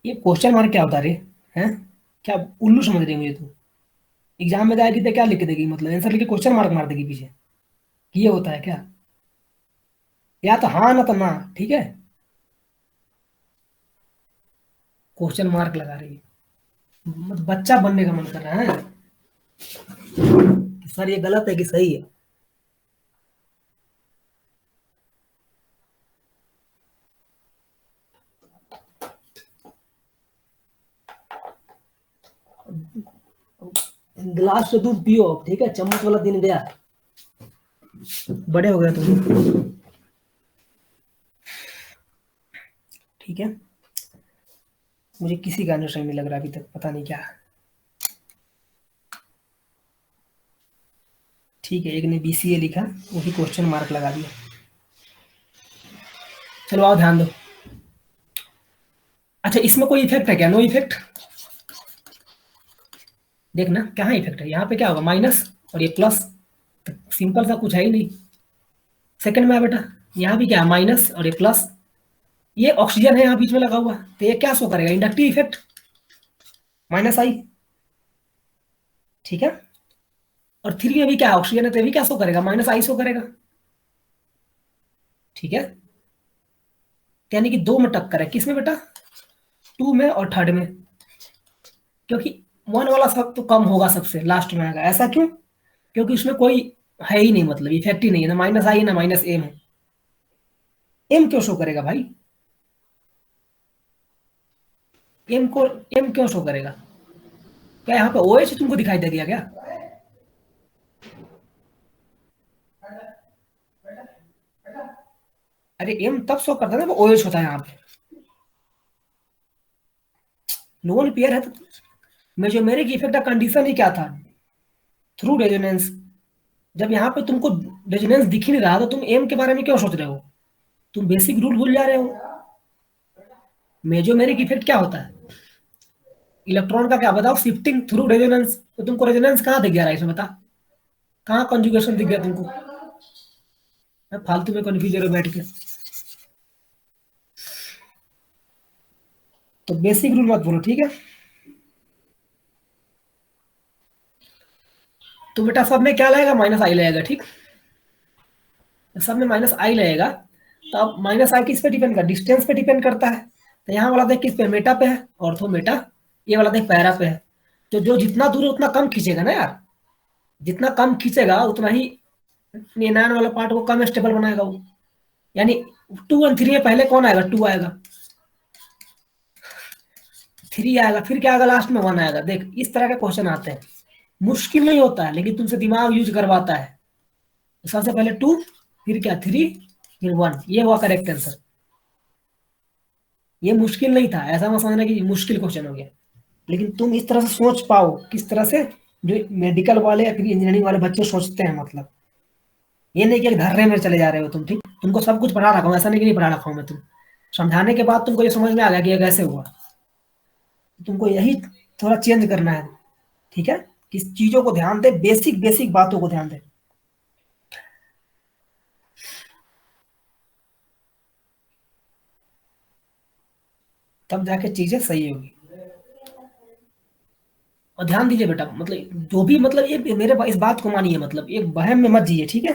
ये क्वेश्चन मार्क क्या होता है रे, हैं? क्या उल्लू समझ रही है मुझे तू? एग्जाम में जाएगी तो क्या लिख देगी, मतलब आंसर लिख के क्वेश्चन मार्क मार देगी पीछे, कि ये होता है क्या? या तो हाँ ना तो ना, ठीक है, क्वेश्चन मार्क लगा रही है। मतलब बच्चा बनने का मन कर रहा है कि सर ये गलत है कि सही है। गिलास से दूध पियो, ठीक है, चम्मच वाला दिन गया, बड़े हो गए तुम, ठीक है। मुझे किसी का आंसर नहीं लग रहा अभी तक, पता नहीं क्या। ठीक है, एक ने बीसीए लिखा, वो भी क्वेश्चन मार्क लगा दिया। चलो आओ ध्यान दो। अच्छा, इसमें कोई इफेक्ट है क्या? No effect. देखना कहाँ इफेक्ट है, यहाँ पे क्या होगा, माइनस और ये प्लस, तो सिंपल सा कुछ है ही नहीं। सेकंड में है बेटा, यहाँ भी क्या है, माइनस और ये प्लस, ये ऑक्सीजन है यहाँ बीच में लगा हुआ, तो ये क्या शो करेगा, इंडक्टिव इफेक्ट, माइनस आई, ठीक है। और थ्री में भी क्या है, ऑक्सीजन है, तो ये भी क्या शो करेगा, माइनस आई शो करेगा, ठीक है। यानी कि दो में टक्कर है, किसमें बेटा, टू में और थर्ड में, क्योंकि वन वाला सब तो कम होगा, सबसे लास्ट में आएगा। ऐसा क्यों? क्योंकि उसमें कोई है ही नहीं, मतलब इफेक्ट ही नहीं है, ना माइनस आई ना माइनस एम है। एम क्यों शो करेगा भाई, एम को, एम क्यों शो करेगा? क्या यहाँ पे ओएच तुमको दिखाई दे दिया क्या? अरे एम तब शो करता है ना, वो ओएच होता है यहाँ पे, लोन पेयर है तो। मेजोमेरिक इफेक्ट का कंडीशन ही क्या था, थ्रू रेजोनेंस। जब यहाँ पे तुमको रेजोनेंस दिख ही नहीं रहा, तो तुम एम के बारे में क्यों सोच रहे हो? तुम बेसिक रूल भूल जा रहे हो। मेजोमेरिक इफेक्ट क्या होता है, इलेक्ट्रॉन का क्या बताओ, शिफ्टिंग थ्रू रेजोनेंस। तो तुमको रेजोनेंस कहाँ दिख गया रहा है इसमें, बता, कहाँ कंजुगेशन दिख गया तुमको? मैं फालतू में कंफ्यूज हो रहे हो बैठ के। तो बेसिक रूल मत बोलो, ठीक है। तो बेटा सब में क्या लगेगा, माइनस आई लगेगा, ठीक। सब में माइनस आई लगेगा, तो अब माइनस आई किस पे डिपेंड कर, डिस्टेंस पे डिपेंड करता है। तो यहाँ वाला देख किस पे, मेटा पे है, ऑर्थो मेटा। ये वाला देख पैरा पे है। तो जो जितना दूर है उतना कम खींचेगा ना यार, जितना कम खींचेगा उतना ही एनायन वाला पार्ट को कम स्टेबल बनाएगा वो। यानी 2 और 3 में पहले कौन आएगा, 2 आएगा, 3 आएगा, फिर क्या आएगा, लास्ट में 1 आएगा। देख इस तरह के क्वेश्चन आते हैं, मुश्किल नहीं होता है, लेकिन तुमसे दिमाग यूज करवाता है। तो सबसे पहले 2, फिर क्या 3, फिर 1, ये हुआ करेक्ट आंसर। ये मुश्किल नहीं था, ऐसा मत समझना कि मुश्किल क्वेश्चन हो गया, लेकिन तुम इस तरह से सोच पाओ, किस तरह से जो मेडिकल वाले या फिर इंजीनियरिंग वाले बच्चे सोचते हैं, मतलब ये नहीं कि धर्रे में चले जा रहे हो तुम, ठीक, तुमको सब कुछ पढ़ा रखा हूँ, ऐसा नहीं कि नहीं पढ़ा रखा हूँ मैं, तुम समझाने के बाद तुमको ये समझ में आ गया कि ये कैसे हुआ, तुमको यही थोड़ा चेंज करना है, ठीक है, किस चीजों को ध्यान दे, बेसिक बेसिक बातों को ध्यान दे। तब जाके चीजें सही होगी। और ध्यान दीजिए बेटा, मतलब जो भी, मतलब ये मेरे इस बात को मानिए, मतलब एक वहम में मत जिए, ठीक है।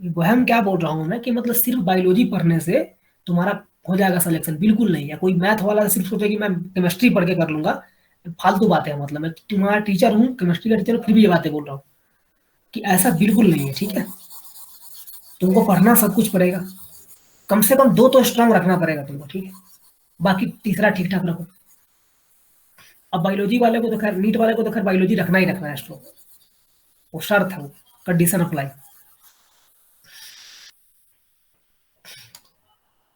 वहम क्या बोल रहा हूँ मैं, कि मतलब सिर्फ बायोलॉजी पढ़ने से तुम्हारा हो जाएगा सिलेक्शन, बिल्कुल नहीं है। कोई मैथ वाला सिर्फ सोचे कि मैं केमिस्ट्री पढ़ के कर लूंगा, फालतू बातें हैं, मतलब मैं तुम्हारा टीचर हूँ, केमिस्ट्री का टीचर हूँ, फिर भी ये बातें बोल रहा हूँ कि ऐसा बिल्कुल नहीं है, ठीक है। तुमको पढ़ना सब कुछ पड़ेगा, कम से कम दो तो स्ट्रांग रखना पड़ेगा तुमको, ठीक है, बाकी तीसरा ठीक ठाक रखो। अब बायोलॉजी वाले को तो खैर, नीट वाले को तो खैर बायोलॉजी रखना ही रखना है स्ट्रांग, वो शर्त है, वो कंडीशन अप्लाई।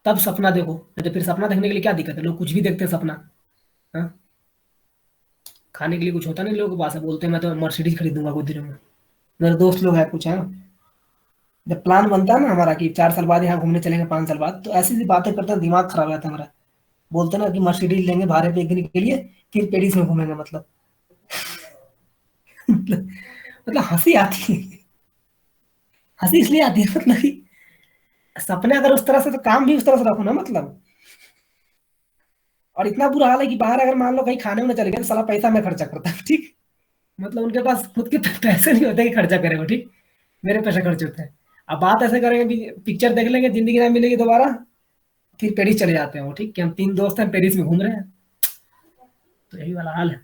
तब सपना देखो, नहीं तो फिर सपना देखने के लिए क्या दिक्कत है, लोग कुछ भी देखते हैं सपना। हाँ, खाने के लिए कुछ होता नहीं लोगों के पास है, बोलते हैं मैं तो मर्सिडीज खरीदूंगा कुछ दिनों में। मेरे दोस्त लोग हैं कुछ, है ना, जब प्लान बनता है ना हमारा कि 4 साल बाद यहाँ घूमने चलेंगे, 5 साल बाद, तो ऐसी सी बातें करते हैं, दिमाग खराब हो जाता है हमारा। बोलते हैं ना कि मर्सिडीज लेंगे भाड़े पे 1 दिन के लिए, फिर पेरिस में घूमेंगे, मतलब मतलब हंसी आती है। हंसी इसलिए आती है मतलब कि सपने अगर उस तरह से, तो काम भी उस तरह से रखो ना, मतलब। और इतना बुरा हाल है कि बाहर अगर मान लो कहीं खाने में चले गए, तो साला पैसा मैं खर्चा करता हूँ, ठीक, मतलब उनके पास खुद के पैसे नहीं होते कि खर्चा करे वो, ठीक, मेरे पैसे खर्च होते हैं। अब बात ऐसे करेंगे कि पिक्चर देख लेंगे, जिंदगी ना मिलेगी दोबारा, फिर पेरिस चले जाते हैं वो, ठीक, कि हम 3 दोस्त हैं पेरिस में घूम रहे हैं, तो यही वाला हाल है।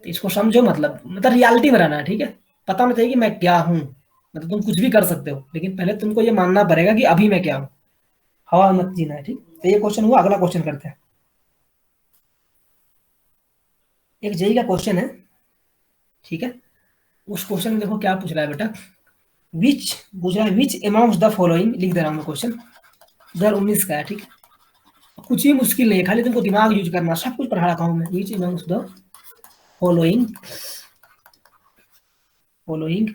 तो इसको समझो, मतलब रियलिटी में रहना है, ठीक है। पता होना चाहिए कि मैं क्या हूँ, मतलब तुम कुछ भी कर सकते हो, लेकिन पहले तुमको ये मानना पड़ेगा कि अभी मैं क्या हूँ। हवा मत जीना है, ठीक। तो ये क्वेश्चन हुआ, अगला क्वेश्चन करते हैं। एक जेई का क्वेश्चन है, ठीक है। उस क्वेश्चन में देखो क्या पूछ रहा है बेटा, विच पूछ रहा है, विच अमॉन्ग्स द फॉलोइंग, लिख दे रहा हूँ मैं क्वेश्चन, 2019 का है, ठीक है। कुछ ही मुश्किल नहीं है, खाली तुमको दिमाग यूज करना, सब कुछ पढ़ा रखा हूँ मैं। Which amongst the following, following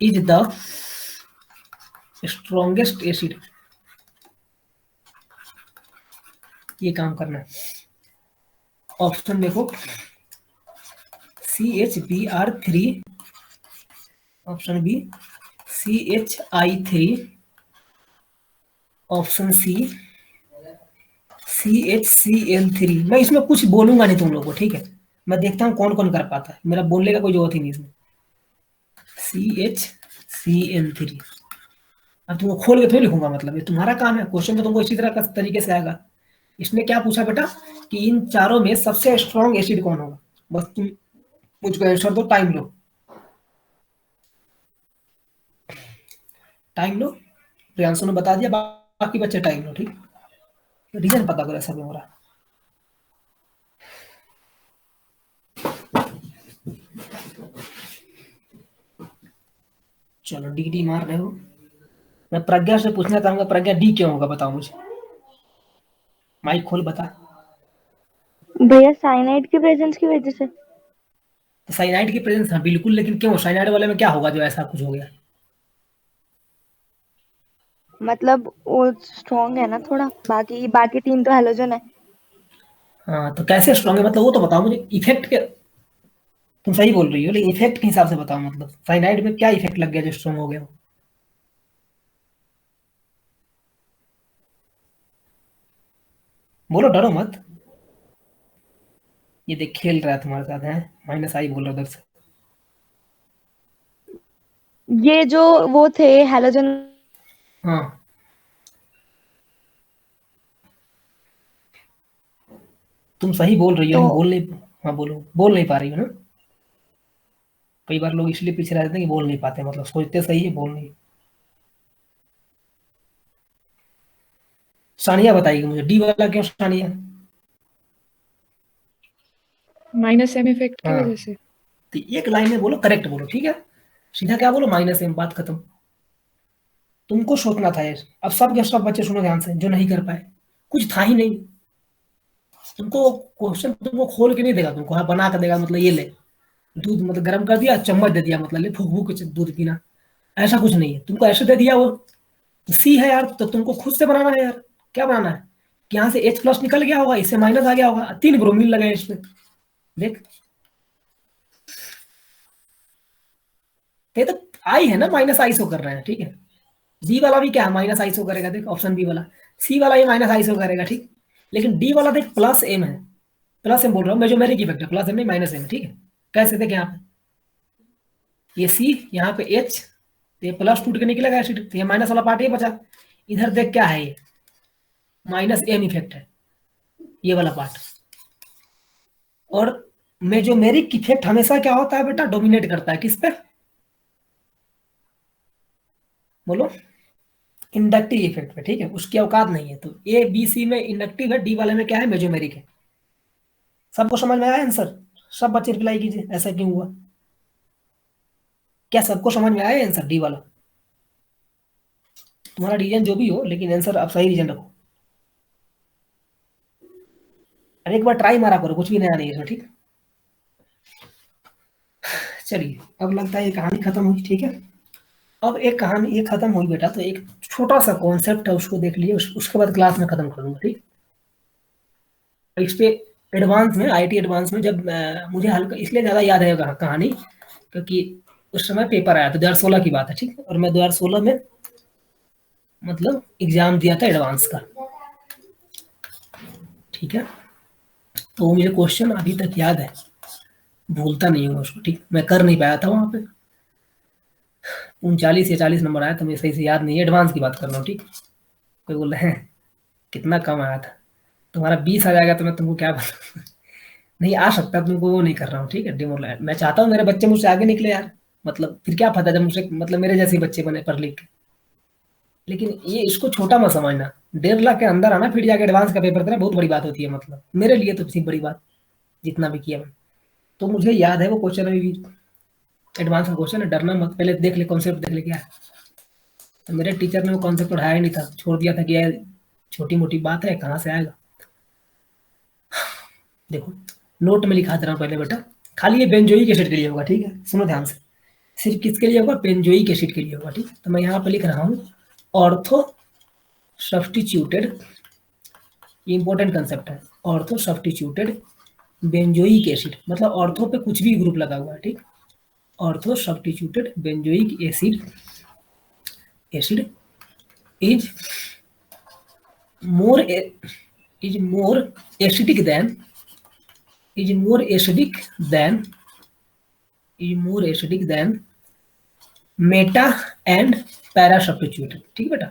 is the strongest acid, ये काम करना है। ऑप्शन देखो, CH3, option B CHI3, option CHCl3। मैं इसमें कुछ बोलूंगा नहीं तुम लोगों को, ठीक है, मैं देखता हूँ कौन कौन कर पाता है, मेरा बोलने का कोई जरूरत ही नहीं इसमें। CHCl3, अब तुमको खोल के थोड़ी लिखूंगा, मतलब ये तुम्हारा काम है, क्वेश्चन तो तुमको इसी तरह का तरीके से आएगा। इसने क्या पूछा बेटा, कि इन चारों में सबसे स्ट्रॉन्ग एसिड कौन होगा, बस तुम मुझको आंसर दो, टाइम लो, टाइम लो। प्रियांशु ने बता दिया, बाकी बच्चे टाइम लो, ठीक, रीजन पता करो ऐसा क्यों हो रहा है। चलो डी डी मार रहे हो, मैं प्रज्ञा से पूछना चाहूंगा, प्रज्ञा डी क्यों होगा, बताओ मुझे, माइक खोल बता। भैया साइनाइड के प्रेजेंस की वजह से। तो साइनाइड की प्रेजेंस, हाँ बिल्कुल, लेकिन क्यों साइनाइड वाले में क्या होगा जो ऐसा कुछ हो गया। मतलब वो स्ट्रॉन्ग है ना थोड़ा, बाकी बाकी तीन तो हेलोजन है। हाँ तो कैसे स्ट्रॉन्ग है, मतलब वो तो बताओ मुझे, इफेक्ट के, तुम सही बोल रही हो, लेकिन इफेक्ट के हिसाब से बताओ, मतलब साइनाइड में क्या इफेक्ट लग गया जो स्ट्रॉन्ग हो गया हो? बोलो, डरो मत। ये देख खेल रहा है तुम्हारे साथ, है, -I बोल रहा है उधर से। ये जो वो थे हेलोजन। हाँ, तुम सही बोल रही हो, तो लेकिन बोल नहीं, हाँ बोलो, बोल नहीं पा रही हो ना। कई बार लोग इसलिए पीछे रह जाते हैं कि बोल नहीं पाते, मतलब सोचते सही है, बोल नहीं। सानिया बताएगी मुझे, डी वाला क्यों सानिया। -M इफेक्ट की हाँ, वजह से। तो एक लाइन में बोलो, करेक्ट बोलो, ठीक है, सीधा क्या बोलो, -M, बात खत्म। तुमको सोचना था ये। अब सब के सब बच्चे सुनो ध्यान से, जो नहीं कर पाए, कुछ था ही नहीं। तुमको क्वेश्चन तुमको खोल के नहीं देगा, तुमको हाँ बना कर देगा, मतलब ये ले दूध, मतलब गर्म कर दिया, चम्मच दे दिया, मतलब ले फूक फूक के दूध पीना, ऐसा कुछ नहीं है। तुमको ऐसे दे दिया वो सी है यार, तो तुमको खुद से बनाना है यार। क्या बनाना है कि यहाँ से H प्लस निकल गया होगा, इससे माइनस आ गया होगा, 3 ब्रोमीन लगे इस पे। देख ये तो आई है ना, माइनस आई शो कर रहे हैं, ठीक है। बी वाला भी क्या है, माइनस आई शो करेगा, देख ऑप्शन बी वाला। सी वाला भी माइनस आई शो करेगा, ठीक। लेकिन डी वाला देख प्लस एम है, प्लस एम बोल रहा हूँ मैं, जो मेरे की इफेक्ट है, प्लस एम नहीं माइनस एम है, ठीक है। कैसे देख यहाँ पे ये सी, यहाँ पे एच, तो ये प्लस टूट के निकलेगा एसिड, तो ये माइनस वाला पार्ट ये बचा। इधर देख क्या है, ये माइनस एम इफेक्ट है, ये वाला पार्ट। और मेजोमेरिक इफेक्ट हमेशा क्या होता है बेटा, डोमिनेट करता है किस पे, बोलो, इंडक्टिव इफेक्ट पे, ठीक है। उसकी औकात नहीं है। तो ए बी सी में इंडक्टिव है, डी वाले में क्या है, मेजोमेरिक है। सबको समझ में आया आंसर? सब बच्चे रिप्लाई कीजिए, ऐसा क्यों हुआ? क्या सबको समझ में आया आंसर डी वाला? तुम्हारा रीजन जो भी हो, लेकिन आंसर आप सही रीजन रखो। अरे एक बार ट्राई मारा करो, कुछ भी नया नहीं है इसमें, ठीक। चलिए अब लगता है ये कहानी खत्म हुई, ठीक है। अब एक कहानी ये खत्म हुई बेटा, तो एक छोटा सा कॉन्सेप्ट है, उसको देख लिए, उसके बाद क्लास में खत्म कर दूंगा, ठीक। इस पे एडवांस में, आईटी एडवांस में, जब मुझे हल्का इसलिए ज़्यादा याद है कहानी, क्योंकि उस समय पेपर आया था, 2016 की बात है, ठीक। और मैं 2016 में मतलब एग्जाम दिया था एडवांस का, ठीक है। तो मुझे क्वेश्चन अभी तक याद है, भूलता नहीं हूँ उसको, ठीक। मैं कर नहीं पाया था वहाँ पे, 39 या 40 नंबर आया था, मुझे सही से याद नहीं है, एडवांस की बात कर रहा हूँ, ठीक। कोई बोल रहे हैं कितना कम आया था, तुम्हारा 20 आ जाएगा तो मैं तुमको क्या बताऊँ नहीं आ सकता, तुमको वो नहीं कर रहा हूँ, ठीक है। डिमोरलाइज मैं चाहता हूँ मेरे बच्चे मुझसे आगे निकले यार, मतलब फिर क्या फायदा जब मुझसे, मतलब मेरे जैसे बच्चे बने पढ़ लिख के। लेकिन ये इसको छोटा मत समझना, 1.5 लाख के अंदर आना फिर जाके एडवांस का पेपर देना बहुत बड़ी बात होती है, मतलब मेरे लिए तो इतनी बड़ी बात, जितना भी किया मैं। तो मुझे याद है वो क्वेश्चन अभी भी, एडवांस का क्वेश्चन है, डरना मत, पहले देख ले कॉन्सेप्ट, देख ले क्या है। तो मेरे टीचर ने वो कॉन्सेप्ट पढ़ाया ही नहीं था, छोड़ दिया था कि यार छोटी मोटी बात है, कहाँ से आएगा। देखो नोट में लिखा दे रहा हूँ पहले बेटा, खाली ये बेंजोइक एसिड के लिए होगा, ठीक है, सुनो ध्यान से। सिर्फ किसके लिए होगा, बेंजोइक एसिड के लिए होगा, ठीक। तो मैं यहाँ पे लिख रहा हूँ ऑर्थो सब्स्टिट्यूटेड, ये इंपॉर्टेंट कंसेप्ट है, ऑर्थो सब्स्टिट्यूटेड बेंजोइक एसिड, मतलब ऑर्थो पे कुछ भी ग्रुप लगा हुआ है, ठीक। Ortho substituted benzoic acid is more acidic then is more acidic than Meta and para substituted, ठीक है बेटा।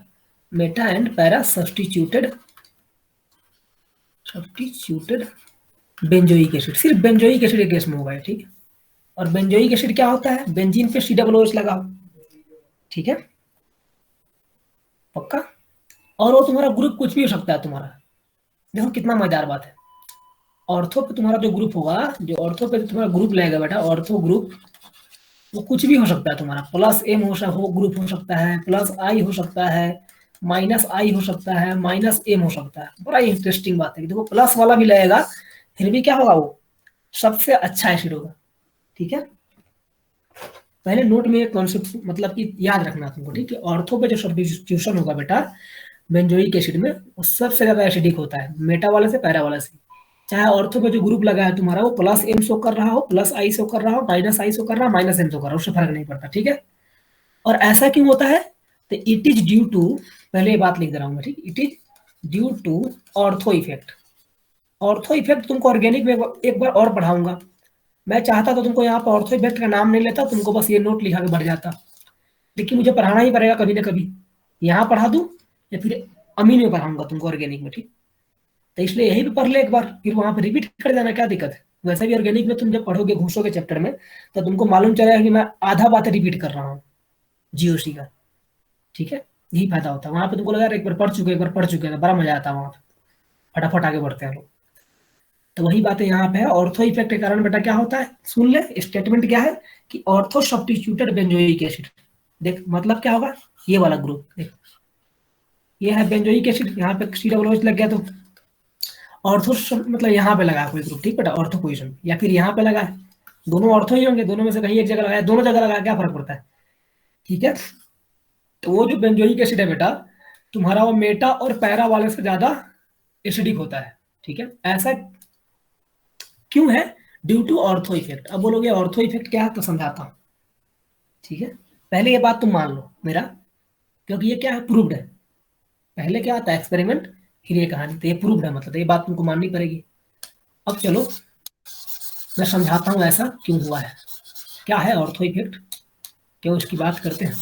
Meta and para substituted benzoic acid, सिर्फ बेंजोइक एसिड के केस में होगा, ठीक है। और बेंजोइक एसिड क्या होता है, बेंजीन पे COOH लगाओ, ठीक है, पक्का। और वो तुम्हारा ग्रुप कुछ भी हो सकता है तुम्हारा, देखो कितना मजेदार बात है। ऑर्थो पे तुम्हारा जो ग्रुप होगा, जो ऑर्थो पे तुम्हारा ग्रुप लगेगा बेटा, ऑर्थो ग्रुप, वो कुछ भी हो सकता है तुम्हारा, प्लस एम हो ग्रुप हो सकता है, प्लस आई हो सकता है, माइनस आई हो सकता है, माइनस एम हो सकता है। बड़ा इंटरेस्टिंग बात है, देखो प्लस वाला भी लगेगा, फिर भी क्या होगा, वो सबसे अच्छा एसिड होगा, ठीक है। पहले नोट में एक कॉन्सेप्ट मतलब कि याद रखना तुमको, ठीक है। ऑर्थो पे जो सब्स्टिट्यूशन होगा बेटा बेंजोइक एसिड में, वो सबसे ज्यादा एसिडिक होता है, मेटा वाले से पैरा वाले से। चाहे ऑर्थो पे जो ग्रुप लगा है तुम्हारा, वो प्लस एम शो कर रहा हो, प्लस आई शो कर रहा हो, माइनस आई शो कर रहा हो, माइनस एम शो कर रहा हो, उससे फर्क नहीं पड़ता, ठीक है। और ऐसा क्यों होता है, तो इट इज ड्यू टू, पहले ये बात लिख दे रहा हूँ मैं, ठीक। It is due to ortho effect. Ortho effect तुमको ऑर्गेनिक में एक बार और पढ़ाऊंगा, मैं चाहता तो तुमको यहाँ पर ऑर्थो इफेक्ट का नाम नहीं लेता, तुमको बस ये नोट लिखा के बढ़ जाता, लेकिन मुझे पढ़ाना ही पड़ेगा कभी ना कभी, यहाँ पढ़ा दूं या फिर अमीन में पढ़ाऊंगा तुमको ऑर्गेनिक में, ठीक। तो इसलिए यही पे पढ़ ले एक बार, फिर वहां पे रिपीट कर जाना, क्या दिक्कत है। वैसे भी ऑर्गेनिक में तुम जब पढ़ोगे, घुसोगे चैप्टर में, तो तुमको मालूम चलेगा कि मैं आधा बातें रिपीट कर रहा हूँ GOC का, ठीक है। यही फायदा होता है, वहां पे तुमको लगा एक बार पढ़ चुके हैं, बड़ा मजा आता है वहां पे, फटाफट आगे बढ़ते हैं लोग। तो वही बातें यहाँ पे है, ऑर्थो इफेक्ट के कारण बेटा क्या होता है, सुन ले स्टेटमेंट क्या है, कि ऑर्थो सब्स्टिट्यूटेड बेंजोइक एसिड, देख मतलब क्या होगा, ये वाला ग्रुप देख, ये है बेंजोइक एसिड, यहाँ पे COOH लग गया तो ऑर्थो मतलब यहाँ पे लगा कोई ग्रुप, ठीक बेटा, ऑर्थो पोजीशन, या फिर यहाँ पे लगा है, दोनों ऑर्थो ही होंगे, दोनों में से कहीं एक जगह लगाया, दोनों जगह लगा, क्या फर्क पड़ता है, ठीक है। तो वो जो बेंजोइक एसिड है बेटा, तुम्हारा वो मेटा और पैरा वाले से ज्यादा एसिडिक होता है, ठीक है। ऐसा क्यों है, ड्यू टू ऑर्थो इफेक्ट। अब बोलोगे ऑर्थो इफेक्ट क्या है, तो समझाता हूँ, ठीक है। पहले ये बात तुम मान लो मेरा, क्योंकि ये क्या है, प्रूव्ड है। पहले क्या आता है, एक्सपेरिमेंट, फिर ये कहानी, तो ये प्रूव्ड है, मतलब ये बात तुमको माननी पड़ेगी। अब चलो मैं समझाता हूँ ऐसा क्यों हुआ है, क्या है ऑर्थो इफेक्ट, क्यों इसकी बात करते हैं।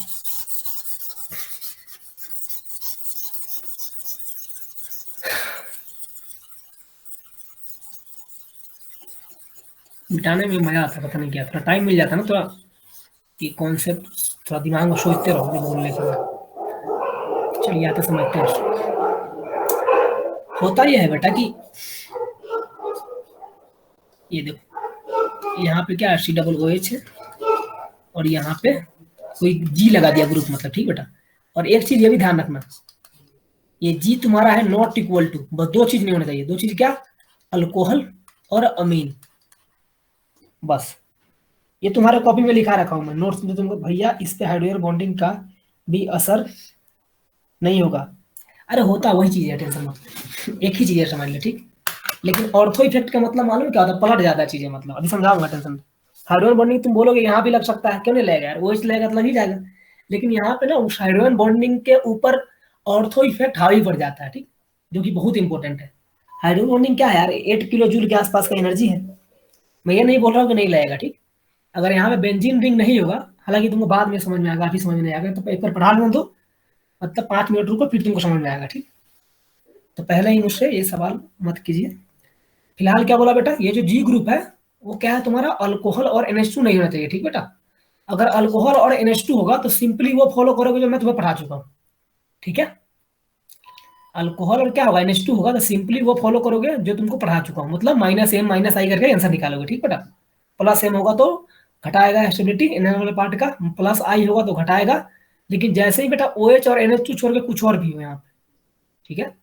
मिटाने में मजा आता है, पता नहीं क्या, थोड़ा टाइम मिल जाता है ना, थोड़ा कि कॉन्सेप्ट थोड़ा दिमाग में सोचते रहो बोलने के बाद। चलिए आते समझते हैं। होता यह है बेटा कि ये देखो, यहाँ पे क्या है, COOH है, और यहाँ पे कोई G लगा दिया ग्रुप, मतलब ठीक बेटा। और एक चीज ये भी ध्यान रखना, ये G तुम्हारा है नॉट इक्वल टू, बस दो चीज नहीं होना चाहिए, दो चीज क्या, अल्कोहल और अमीन, बस। ये तुम्हारे कॉपी में लिखा रखा हूं मैं नोट्स में तुमको, भैया इस पे हाइड्रोजन बॉन्डिंग का भी असर नहीं होगा। अरे होता वही चीज है, टेंशन मत एक ही चीज है, समझ ले, ठीक। लेकिन ऑर्थो इफेक्ट का मतलब मालूम क्या होता है, पलट जाता है चीजें, मतलब अभी समझाऊंगा, टेंशन। हाइड्रोजन बॉन्डिंग तुम बोलोगे यहाँ भी लग सकता है, क्यों नहीं लगेगा यार, वो लगेगा तो लग ही जाएगा। लेकिन यहाँ पे ना उस हाइड्रोजन बॉन्डिंग के ऊपर ऑर्थो इफेक्ट हावी पड़ जाता है, ठीक, जो कि बहुत इंपॉर्टेंट है। हाइड्रोजन बॉन्डिंग क्या है यार, 8 किलो जूल के आसपास का एनर्जी है। मैं ये नहीं बोल रहा हूँ कि नहीं लगेगा, ठीक। अगर यहाँ पे बेंजीन रिंग नहीं होगा, हालांकि तुमको बाद में समझ में आएगा, अभी समझ में नहीं आएगा, तो एक बार पढ़ा लेना दो, मतलब 5 मिनट रुको, फिर तुमको समझ में आएगा, ठीक। तो पहले ही मुझसे ये सवाल मत कीजिए। फिलहाल क्या बोला बेटा, ये जो G ग्रुप है वो क्या है तुम्हारा, अल्कोहल और NH2 नहीं होना चाहिए, ठीक बेटा। अगर अल्कोहल और NH2 होगा तो सिंपली वो फॉलो करोगे जो मैं तुम्हें पढ़ा चुका हूँ, ठीक है। अल्कोहल और क्या होगा, NH2 होगा, तो सिंपली वो फॉलो करोगे जो तुमको पढ़ा चुका हूँ, मतलब -M -I करके आंसर निकालोगे, ठीक बेटा। +M होगा तो घटाएगा स्टेबिलिटी इनर वाले पार्ट का, +I होगा तो घटाएगा। लेकिन जैसे ही बेटा OH और NH2 छोड़ के कुछ और भी हो यहाँ पे, ठीक है,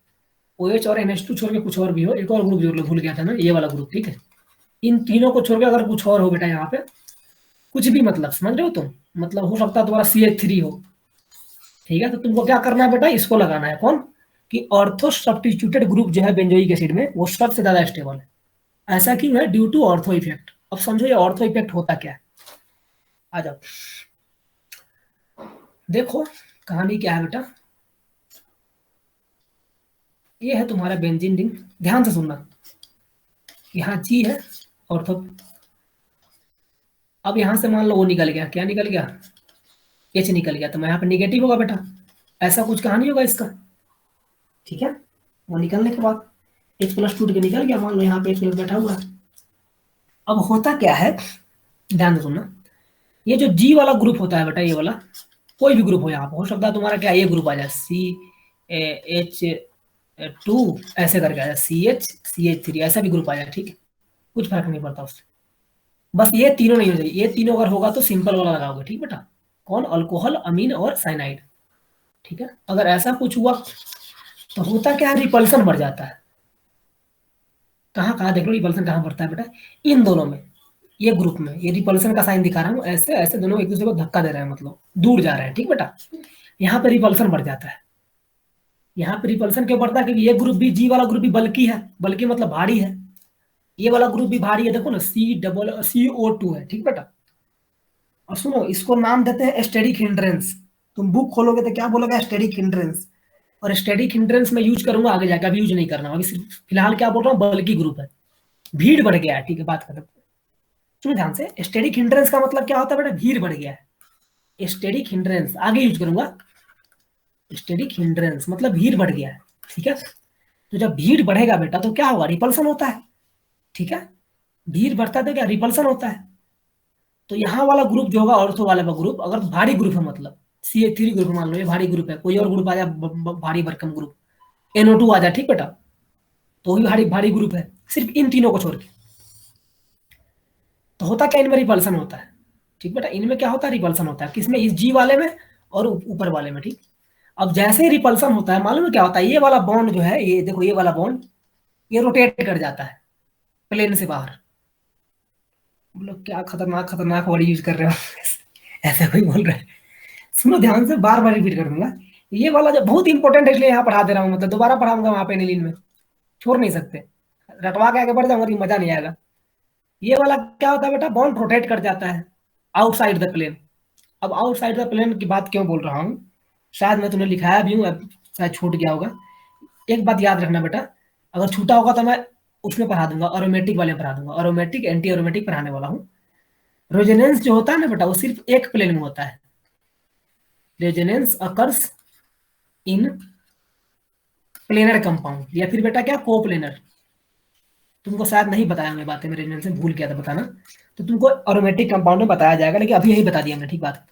OH और NH2 छोड़ के कुछ और भी हो, एक और ग्रुप जो भूल गया था ना, ये वाला ग्रुप, ठीक है। इन तीनों को छोड़ के अगर कुछ और हो बेटा यहाँ पे, कुछ भी, मतलब समझ रहे हो तुम, मतलब हो सकता है तुम्हारा CH3 हो, ठीक है। तो तुमको क्या करना है बेटा, इसको लगाना है, कौन, कि ऑर्थो सब्स्टिट्यूटेड ग्रुप जो है बेंजोइक एसिड में, वो सबसे ज्यादा स्टेबल है। ऐसा क्यों है, ड्यू टू ऑर्थो इफेक्ट। अब समझो ये ऑर्थो इफेक्ट होता क्या है, आ जाओ देखो कहानी क्या है बेटा। ये है तुम्हारा बेंजीन रिंग, ध्यान से सुनना, यहाँ G है ऑर्थो। अब यहाँ से मान लो वो निकल गया, क्या निकल गया, H निकल गया, तो मैं यहाँ पे निगेटिव होगा बेटा, ऐसा कुछ कहानी होगा इसका, ठीक है। वो निकलने के बाद H+ टूट के निकल गया, मान लो यहाँ पे H+ बैठा हुआ है। अब होता क्या है, ध्यान से सुनना, ये जो G वाला ग्रुप होता है बेटा, ये वाला कोई भी ग्रुप हो, यहाँ पे हो सकता है तुम्हारा क्या, ये ग्रुप आ जाए CH2 ऐसे करके आ जाए, CH3 ऐसा भी ग्रुप आ जाए, ठीक है, कुछ फर्क नहीं पड़ता उससे। बस ये तीनों नहीं हो जाए, ये तीनों अगर होगा तो सिंपल वाला लगाओगे, ठीक बेटा, कौन, अल्कोहल, अमीन और साइनाइड, ठीक है। अगर ऐसा कुछ हुआ तो होता क्या है, रिपल्सन बढ़ जाता है। कहाँ कहाँ देख लो रिपल्सन कहाँ बढ़ता है बेटा, इन दोनों में, ये ग्रुप में, ये रिपल्सन का साइन दिखा रहा हूँ, ऐसे ऐसे दोनों एक दूसरे को धक्का दे रहे हैं, मतलब दूर जा रहे हैं, ठीक बेटा। यहाँ पे रिपल्सन बढ़ जाता है। यहाँ पे रिपल्सन क्यों बढ़ता है, क्योंकि ये ग्रुप भी, G वाला ग्रुप भी बल्कि है, बल्कि मतलब भारी है, ये वाला ग्रुप भी भारी है, देखो ना CO2 है, ठीक बेटा। और सुनो, इसको नाम देते हैं स्टेरिक हिंड्रेंस। तुम बुक खोलोगे तो क्या बोलोगे, स्टेरिक हिंड्रेंस। और स्टेरिक हिंड्रेंस मैं यूज करूंगा आगे जाकर, अभी यूज नहीं करना, अभी सिर्फ फिलहाल क्या बोल रहा हूँ, बल्कि ग्रुप है, भीड़ बढ़ गया है, ठीक है, बात खत्म। सुनो ध्यान से, स्टेरिक हिंड्रेंस का मतलब क्या होता है बेटा, भीड़ बढ़ गया है। स्टेरिक हिंड्रेंस आगे यूज करूंगा, स्टेरिक हिंड्रेंस मतलब भीड़ बढ़ गया है, ठीक है। तो जब भीड़ बढ़ेगा बेटा तो क्या होगा, रिपल्सन होता है, ठीक है। भीड़ बढ़ता है तो क्या, रिपल्सन होता है। तो यहाँ वाला ग्रुप जो होगा, ऑर्थो वाला ग्रुप, अगर भारी ग्रुप है, मतलब CH3 ग्रुप मान लो, ये भारी ग्रुप है, कोई और ग्रुप आ जाए भारी भरकम ग्रुप, NO2 आ जाए, ठीक बेटा, तो भी भारी भारी ग्रुप है, सिर्फ इन तीनों को छोड़ के। तो होता क्या, इनमें रिपल्सन होता है, ठीक बेटा, इनमें क्या होता है, रिपल्सन होता है, किसमें, इस जी वाले में और ऊपर वाले में। ठीक, अब जैसे ही रिपल्सन होता है, मालूम है क्या होता है, ये वाला बॉन्ड जो है, ये देखो, ये वाला बॉन्ड ये रोटेट कर जाता है प्लेन से बाहर। बोलो क्या खतरनाक खतरनाक वर्ड यूज कर रहे हो ऐसा कोई बोल रहा है। सुनो ध्यान से, बार बार रिपीट कर दूंगा। ये वाला जो बहुत इंपॉर्टेंट है, इसलिए यहाँ पढ़ा दे रहा हूँ, मतलब दोबारा पढ़ाऊंगा वहां पे एनिलीन में, छोड़ नहीं सकते, रटवा के आगे बढ़ जाऊंगा तो मजा नहीं आएगा। ये वाला क्या होता है बेटा, बॉन्ड रोटेट कर जाता है आउटसाइड द प्लेन। अब आउटसाइड द प्लेन की बात क्यों बोल रहा हूँ, शायद मैं तुम्हें लिखाया भी हूँ, अब शायद छूट गया होगा। एक बात याद रखना बेटा, अगर छूटा होगा तो मैं उसमें पढ़ा दूंगा, एरोमेटिक वाले में पढ़ा दूंगा, एरोमेटिक एंटी एरोमेटिक पढ़ाने वाला हूँ। रेजोनेंस जो होता है ना बेटा, वो सिर्फ एक प्लेन में होता है। Resonance occurs in planar compound, या फिर बेटा क्या, कोप्लेनर। तुमको शायद नहीं बताया मैं बातें, मेरे रेजोनेंस में भूल गया था बताना, तो तुमको एरोमेटिक कंपाउंड में बताया जाएगा, लेकिन अभी यही बता दिया मैंने, ठीक बात।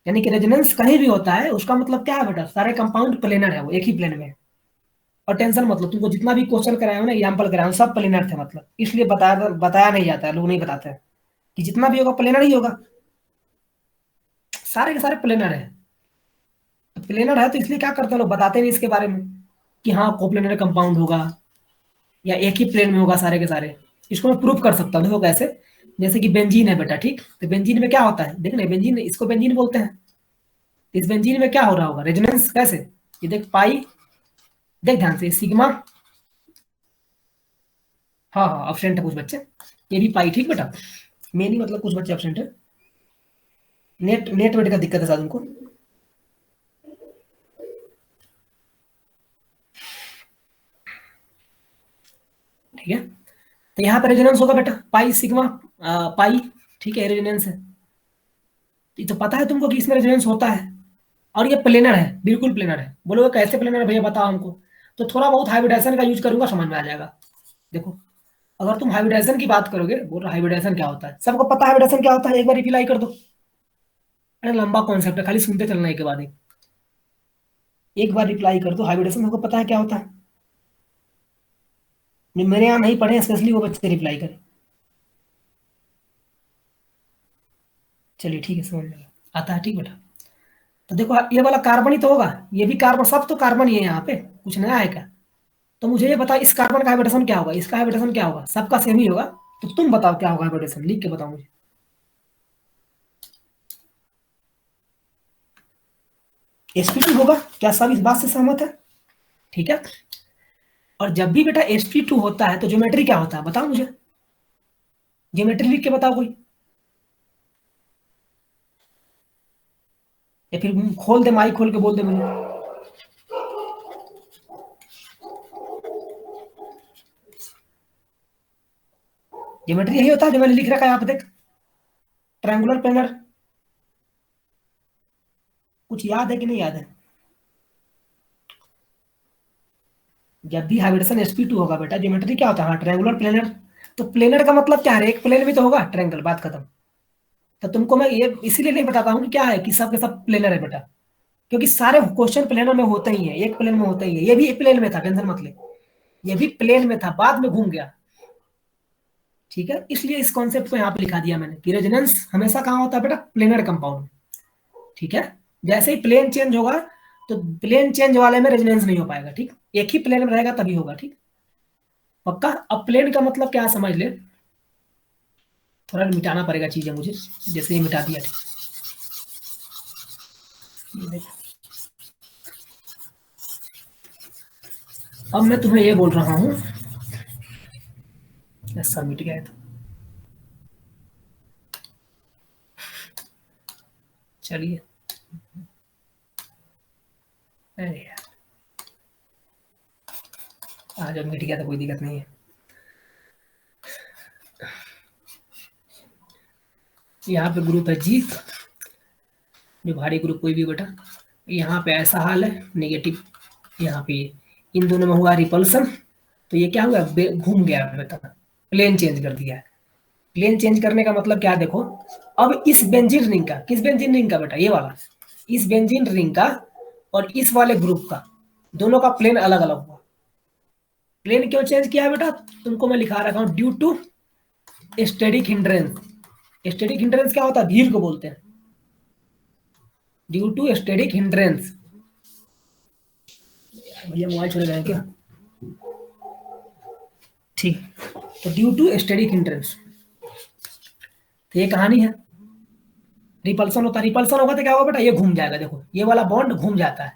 यानी कि रेजोनेंस कहीं भी होता है, उसका मतलब क्या है बेटा, सारे कंपाउंड प्लेनर है, वो एक ही प्लेन में है। और टेंशन मतलब, तुमको जितना भी क्वेश्चन कराया हो ना, एग्जाम्पल कराया हो, सब प्लेनर थे, मतलब इसलिए बताया नहीं जाता है, लोग नहीं बताते हैं कि जितना भी होगा प्लेनर ही होगा, सारे के सारे प्लेनर है। तो प्लेनर है तो इसलिए क्या करते हैं लोग, बताते नहीं इसके बारे में कि हाँ कोप्लेनर कंपाउंड होगा या एक ही प्लेन में होगा सारे के सारे। इसको मैं प्रूफ कर सकता हूँ, देखो कैसे, जैसे कि बेंजीन है बेटा, ठीक, तो बेंजीन में क्या होता है, देख ना, बेंजीन, इसको बेंजीन बोलते हैं। इस बेंजीन में क्या हो रहा होगा, रेजोनेंस कैसे, ये देख पाई, देख ध्यान से, सिग्मा, हाँ हाँ अब्सेंट है कुछ बच्चे, ये भी पाई, ठीक बेटा, मेनी मतलब कुछ बच्चे अब्सेंट है, नेट नेट वेट का दिक्कत है शायद उनको। ठीक है, तो यहाँ पे रेजोनेंस होगा बेटा, पाई सिग्मा पाई, ठीक है, रेजोनेंस है। ये तो पता है तुमको कि इसमें रेजोनेंस होता है, और ये प्लेनर है, बिल्कुल प्लेनर है। बोलोगे कैसे प्लेनर है भैया, बताओ हमको। तो थोड़ा बहुत हाइब्रिडाइजेशन का यूज करूंगा, समझ में आ जाएगा। देखो, अगर तुम हाइब्रिडाइजेशन की बात करोगे, बोल रहा हाइब्रिडाइजेशन क्या होता है, सबको पता है हाइब्रिडाइजेशन क्या होता है, एक बार रिप्लाई कर दो। अरे लंबा कॉन्सेप्ट है, खाली सुनते चलना एक के बाद एक बार रिप्लाई कर दो, हाइब्रिडेशन सबको पता है क्या होता है। मेरे यहाँ नहीं पढ़े, स्पेशली वो बच्चे रिप्लाई करें। चलिए ठीक है, समझ में आता है, ठीक बेटा। तो देखो, ये वाला कार्बन ही तो होगा, ये भी कार्बन, सब तो कार्बन ही है यहाँ पे, कुछ नया है क्या। तो मुझे ये बताओ, इस कार्बन का हाइब्रिडेशन क्या होगा, इसका हाइब्रिडेशन क्या होगा, सबका सेम ही होगा। तो तुम बताओ क्या होगा हाइब्रिडेशन, लिख के बताओ मुझे। sp2 होगा, क्या सब इस बात से सहमत है, ठीक है। और जब भी बेटा sp2 होता है तो ज्योमेट्री क्या होता है, बताओ मुझे, ज्योमेट्री लिख के बताओ कोई, या फिर खोल दे, माइक खोल के बोल दे मुझे। ज्योमेट्री यही होता है जो मैंने लिख रखा है यहाँ पे, देख, ट्रायंगुलर प्लेनर। कुछ याद है कि नहीं याद है। जब भी हाइब्रिडेशन sp2 होगा बेटा, ज्योमेट्री क्या होता है, हाँ ट्रायंगुलर प्लेनर। तो प्लेनर का मतलब क्या है, एक प्लेन भी तो होगा, ट्रायंगल, बात खत्म। तो तुमको मैं ये इसीलिए नहीं बताता हूँ कि क्या है, कि सब के सब प्लेनर है बेटा, क्योंकि सारे क्वेश्चन प्लेनर में होते ही है, एक प्लेन में होते ही है। ये भी एक प्लेन में था, टेंशन मत ले, ये भी प्लेन में था, बाद में घूम गया, ठीक है। इसलिए इस कॉन्सेप्ट को यहाँ पे लिखा दिया मैंने कि रेजोनेंस हमेशा कहाँ होता है बेटा, प्लेनर कंपाउंड में, ठीक है। जैसे ही प्लेन चेंज होगा, तो प्लेन चेंज वाले में रेजोनेंस नहीं हो पाएगा, ठीक, एक ही प्लेन में रहेगा तभी होगा, ठीक, पक्का। अब प्लेन का मतलब क्या समझ ले, थोड़ा मिटाना पड़ेगा चीजें मुझे, जैसे ही मिटा दिया, ठीक। अब मैं तुम्हें ये बोल रहा हूँ, सब मिट गया है तो चलिए, अरे यार, आज अब मिट गया तो कोई दिक्कत नहीं है। यहाँ पे ग्रुप है जी, जो भारी ग्रुप कोई भी बेटा, यहाँ पे ऐसा हाल है नेगेटिव, यहाँ पे इन दोनों में हुआ रिपल्सन, तो ये क्या हुआ, घूम गया बेटा, प्लेन चेंज कर दिया। प्लेन चेंज करने का मतलब क्या, देखो, अब इस बेंजीन रिंग का, किस बेंजीन रिंग का बेटा, ये वाला, इस बेंजीन रिंग का और इस वाले ग्रुप का, दोनों का प्लेन अलग अलग हुआ। प्लेन क्यों चेंज किया बेटा, तुमको मैं लिखा रखा हूँ, due to static hindrance, static hindrance क्या होता है? भीड़ को बोलते हैं, ड्यू टू स्टैटिक हिंड्रेंस। भैया मोबाइल छोड़ गए क्या? ठीक, तो ड्यू टू स्टैटिक हिंड्रेंस, तो ये कहानी है। रिपल्सन होता है, रिपल्सन होगा तो क्या होगा बेटा? ये घूम जाएगा, देखो ये वाला बॉन्ड घूम जाता है,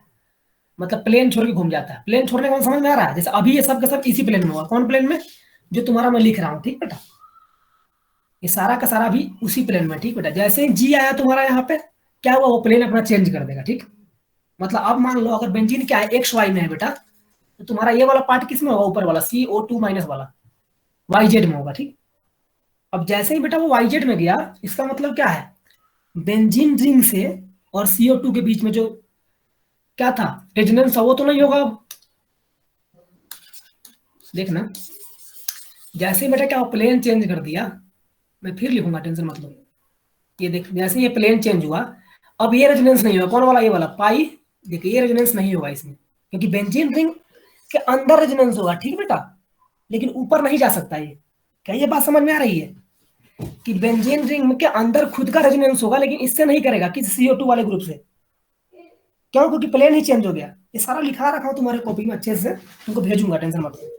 मतलब प्लेन छोड़ के घूम जाता है। प्लेन छोड़ने का मतलब समझ में आ रहा है? जैसे अभी ये सब का सब इसी प्लेन में होगा। कौन प्लेन में? जो तुम्हारा मैं लिख रहा हूँ, ठीक बेटा, ये सारा का सारा भी उसी प्लेन में, ठीक बेटा। जैसे ही जी आया तुम्हारा यहाँ पे, क्या हुआ? वो प्लेन अपना चेंज कर देगा, ठीक। मतलब अब मान लो अगर बेंजीन क्या है, एक्स वाई में है बेटा, तो तुम्हारा ये वाला पार्ट किस में होगा? ऊपर वाला CO2 माइनस वाला वाई जेड में होगा, ठीक। अब जैसे ही बेटा वो वाई जेड में गया, इसका मतलब क्या है? बेंजीन रिंग से और CO2 के बीच में जो क्या था, रेजोनेंस, वो तो नहीं होगा अब। देखना, जैसे ही बेटा क्या प्लेन चेंज कर दिया, मैं फिर लिखूंगा, टेंशन मत लो। ये देख, जैसे ये प्लेन चेंज हुआ, अब ये रेजोनेंस नहीं होगा। कौन वाला? ये वाला पाई। देखिए ये रेजोनेंस नहीं होगा इसमें, क्योंकि बेंजीन रिंग के अंदर रेजोनेंस होगा, ठीक बेटा, लेकिन ऊपर नहीं जा सकता ये। क्या ये बात समझ में आ रही है? कि बेंजीन रिंग के अंदर खुद का रेजोनेंस होगा, लेकिन इससे नहीं करेगा, किस CO2 वाले ग्रुप से। क्यों? क्योंकि प्लेन ही चेंज हो गया। ये सारा लिखा रखा हूं तुम्हारे कॉपी में अच्छे से, तुमको भेजूंगा, टेंशन मत लो।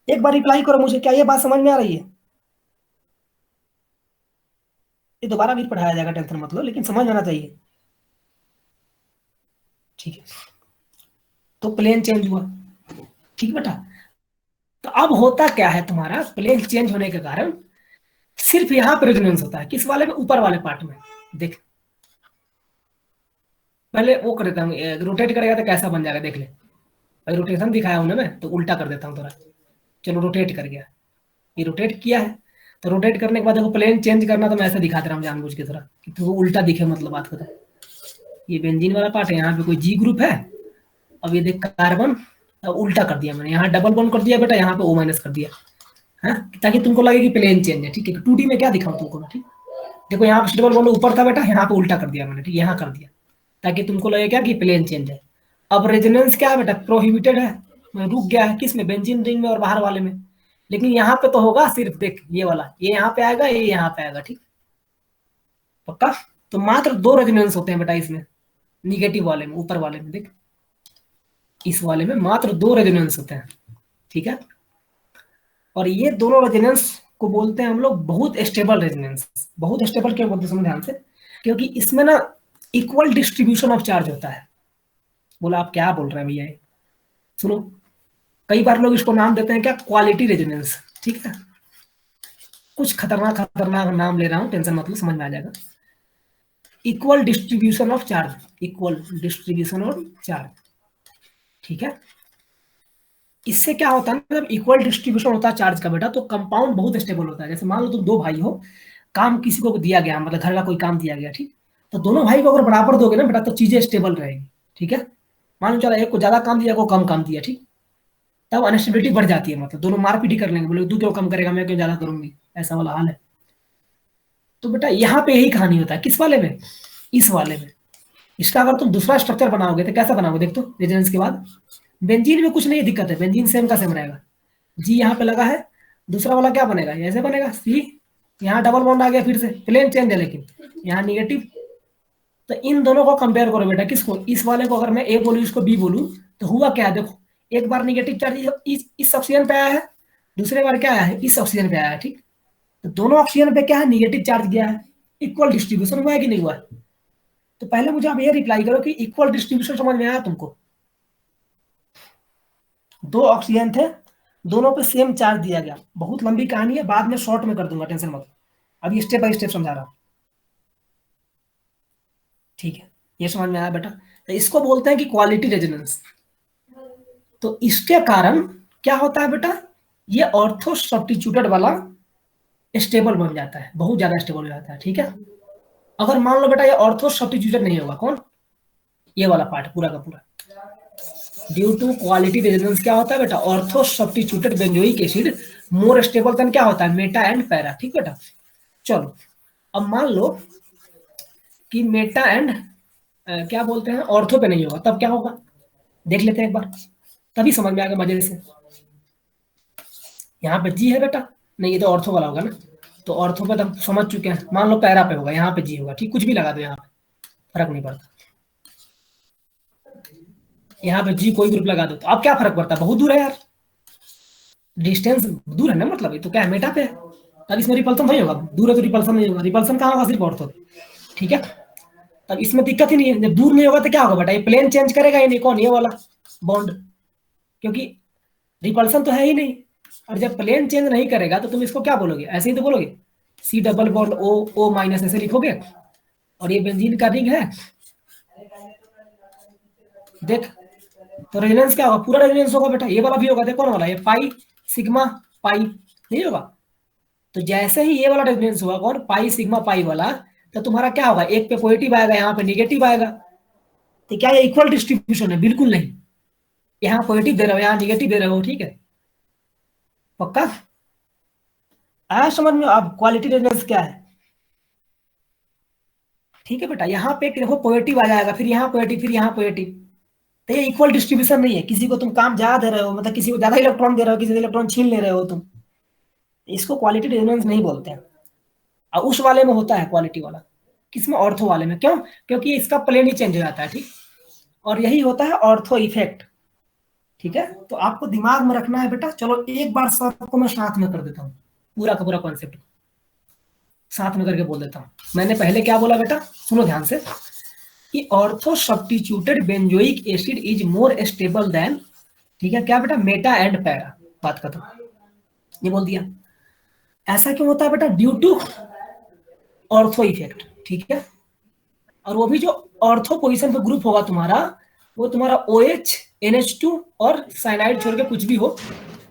एक बार रिप्लाई करो मुझे, क्या ये बात समझ में आ रही है? ये दोबारा भी पढ़ाया जाएगा, टेंशन मत लो, लेकिन समझ आना चाहिए, ठीक है। तो प्लेन चेंज हुआ, ठीक बेटा। तो अब होता क्या है, तुम्हारा प्लेन चेंज होने के कारण सिर्फ यहां पर रेजोनेंस होता है। किस वाले में? ऊपर वाले पार्ट में। देख, पहले वो कर देता हूँ, रोटेट करेगा तो कैसा बन जाएगा, देख ले भाई। रोटेशन दिखाया हूं ना मैं, तो उल्टा कर देता हूँ थोड़ा। चलो रोटेट कर गया, ये रोटेट किया है। तो रोटेट करने के बाद देखो प्लेन चेंज करना, तो मैं ऐसे दिखा दे रहा हूँ जानबूझ के थोड़ा, कि तो उल्टा दिखे, मतलब बात खत्म। ये बेंजीन वाला पार्ट है, यहाँ पे कोई जी ग्रुप है। अब ये देख कार्बन, अब उल्टा कर दिया मैंने, यहाँ डबल बॉन्ड कर दिया बेटा, यहाँ पे O- कर दिया है, ताकि तुमको लगे कि प्लेन चेंज है, ठीक है। 2D में क्या दिखाऊं तुमको मैं, ठीक। देखो यहाँ पे डबल बॉन्ड ऊपर था बेटा, यहाँ पे उल्टा कर दिया मैंने, ठीक, यहाँ कर दिया, ताकि तुमको लगे क्या कि प्लेन चेंज है। अब रेजोनेंस क्या है बेटा? प्रोहिबिटेड है, रुक गया है। किस में? बेंजीन रिंग में और बाहर वाले में। लेकिन यहाँ पे तो होगा सिर्फ, देख ये वाला, ये यहाँ पे आएगा, ये यहाँ पे आएगा, ठीक, पक्का। तो मात्र 2 रेजोनेंस होते हैं बेटा इसमें, निगेटिव वाले में, ऊपर वाले में। देख, इस वाले में मात्र 2 रेजोनेंस होते हैं, ठीक है। और ये दोनों रेजोनेंस को बोलते हैं हम लोग बहुत स्टेबल रेजोनेंस। बहुत स्टेबल क्यों बोलते हैं, समझ ध्यान से, क्योंकि इसमें ना इक्वल डिस्ट्रीब्यूशन ऑफ चार्ज होता है। बोला आप क्या बोल रहे हैं भैया? सुनो, कई बार लोग इसको नाम देते हैं क्या, क्वालिटी रेजोनेंस, ठीक है। कुछ खतरनाक खतरनाक नाम ले रहा हूं, टेंशन मतलब, समझ में आ जाएगा। Equal distribution of charge, equal distribution of charge, ठीक है। इससे क्या होता है ना, जब इक्वल डिस्ट्रीब्यूशन होता है चार्ज का बेटा, तो कंपाउंड बहुत स्टेबल होता है। जैसे मान लो तुम 2 भाई हो, काम किसी को दिया गया, मतलब घर का कोई काम दिया गया, ठीक, तो दोनों भाई को अगर बराबर दोगे ना बेटा, तो चीजें स्टेबल रहेगी, ठीक है। मान लो चलो एक को ज्यादा काम दिया, को कम काम दिया, ठीक, तब अनस्टेबिलिटी बढ़ जाती है, मतलब दोनों मारपीट ही कर लेंगे, बोले तू क्यों कम करेगा, मैं क्यों ज्यादा करूंगी, ऐसा वाला हाल है। तो बेटा यहाँ पे यही कहानी होता है, किस वाले में? इस वाले में। इसका अगर तुम दूसरा स्ट्रक्चर बनाओगे तो कैसा बनाओगे, देख तो रेजोनेंस के बाद। बेंजीन में कुछ नहीं दिक्कत है, बेंजीन सेम का सेम रहेगा, जी यहाँ पे लगा है। दूसरा वाला क्या बनेगा? ऐसे बनेगा, सी, यहाँ डबल बॉन्ड आ गया, फिर से प्लेन चेंज है, लेकिन यहाँ निगेटिव। तो इन दोनों को कंपेयर करो बेटा, किसको? इस वाले को अगर मैं ए बोलूँ, इसको बी बोलूँ, तो हुआ क्या? देखो, एक बार निगेटिव चार्ज इस ऑक्सीजन पे आया है, दूसरे बार क्या आया है? इस ऑक्सीजन पे आया है, ठीक। तो दोनों ऑक्सीजन पे क्या है? निगेटिव चार्ज गया है। इक्वल डिस्ट्रीब्यूशन हुआ है कि नहीं हुआ? तो पहले मुझे आप ये रिप्लाई करो कि इक्वल डिस्ट्रीब्यूशन समझ में आया तुमको? 2 ऑक्सीजन थे, दोनों पे सेम चार्ज दिया गया। बहुत लंबी कहानी है, बाद में शॉर्ट में कर दूंगा, टेंशन मत। अभी स्टेप बाय स्टेप समझा रहा हूं, ठीक है। ये समझ में आया बेटा? तो इसको बोलते हैं कि क्वालिटी रेजोनेंस। तो इसके कारण क्या होता है बेटा? ये ऑर्थो सब्स्टिट्यूटेड वाला स्टेबल बन जाता है, बहुत ज्यादा स्टेबल हो जाता है, ठीक है। अगर मान लो बेटा ये ऑर्थो सब्स्टिट्यूटेड नहीं होगा, कौन? ये वाला पार्ट पूरा का पूरा। ड्यू टू क्वालिटी रेजोनेंस क्या होता है बेटा? Ortho substituted benzoic acid more stable then क्या होता है? मेटा एंड पैरा, ठीक बेटा। चलो, अब मान लो कि मेटा एंड क्या बोलते हैं, ऑर्थो पे नहीं होगा, तब क्या होगा? देख लेते हैं एक बार, तभी समझ में आएगा मजे से। यहाँ पे जी है बेटा, नहीं ये तो ऑर्थो वाला होगा ना। तो ऑर्थो पे तो समझ चुके हैं, मान लो पैरा पे होगा, यहाँ पे जी होगा, ठीक, कुछ भी लगा दो यहाँ पे, फर्क नहीं पड़ता। यहाँ पे जी कोई ग्रुप लगा दो, तो अब क्या फर्क पड़ता है, बहुत दूर है यार, डिस्टेंस दूर है ना, मतलब ये तो क्या है, मेटा पे है, तब इसमें रिपल्सन नहीं होगा, दूर है तो रिपल्सन नहीं होगा, रिपल्सन कहाँ होगा, सिर्फ ऑर्थो, ठीक है। तब इसमें दिक्कत ही नहीं है, जब दूर नहीं होगा तो क्या होगा बेटा, ये प्लेन चेंज करेगा ही नहीं, कौन, ये वाला बॉन्ड, क्योंकि रिपल्सन तो है ही नहीं। और जब प्लेन चेंज नहीं करेगा तो तुम इसको क्या बोलोगे, ऐसे ही तो बोलोगे, C double bond O O minus ऐसे लिखोगे, और ये बेंजीन का रिंग है, देख, तो रेजोनेंस क्या होगा, पूरा रेजोनेंस होगा बेटा, ये वाला भी होगा, देख कौन वाला, ये पाई सिग्मा पाई, नहीं होगा। तो जैसे ही ये वाला रेजोनेंस हुआ, कौन, पाई सिग्मा पाई वाला, तो तुम्हारा क्या होगा, एक पे पॉजिटिव आएगा, यहाँ पे निगेटिव आएगा, तो क्या ये इक्वल डिस्ट्रीब्यूशन है, बिल्कुल नहीं, यहाँ पॉजिटिव दे रहे हो, यहाँ निगेटिव दे रहे हो, ठीक है, पक्का आया समझ में। अब क्वालिटी रेजोनेंस क्या है, ठीक है बेटा, यहाँ पे देखो पॉजिटिव आ जाएगा, फिर यहाँ पॉजिटिव, फिर यहाँ पॉजिटिव, तो ये इक्वल डिस्ट्रीब्यूशन नहीं है, किसी को तुम काम ज्यादा दे रहे हो, मतलब किसी को ज्यादा इलेक्ट्रॉन दे रहे हो, किसी को इलेक्ट्रॉन छीन ले रहे हो तुम, इसको क्वालिटी रेजोनेंस नहीं बोलते हैं। और उस वाले में होता है क्वालिटी वाला, किसमें, ऑर्थो वाले में, क्यों, क्योंकि इसका प्लेन ही चेंज हो जाता है, ठीक, और यही होता है ऑर्थो इफेक्ट, ठीक है। तो आपको दिमाग में रखना है बेटा, चलो एक बार सबको मैं साथ में कर देता हूँ, पूरा का पूरा कॉन्सेप्ट साथ में करके बोल देता हूँ। मैंने पहले क्या बोला बेटा, सुनो ध्यान से, कि ortho substituted benzoic acid is more stable then, ठीक है, क्या बेटा, मेटा एंड पैरा, बात खत्म, ये बोल दिया। ऐसा क्यों होता है बेटा, ड्यू टू ऑर्थो इफेक्ट, ठीक है। और वो भी जो ऑर्थो पोजीशन पे ग्रुप होगा तुम्हारा, वो तुम्हारा OH NH2 और साइनाइड छोड़ के कुछ भी हो,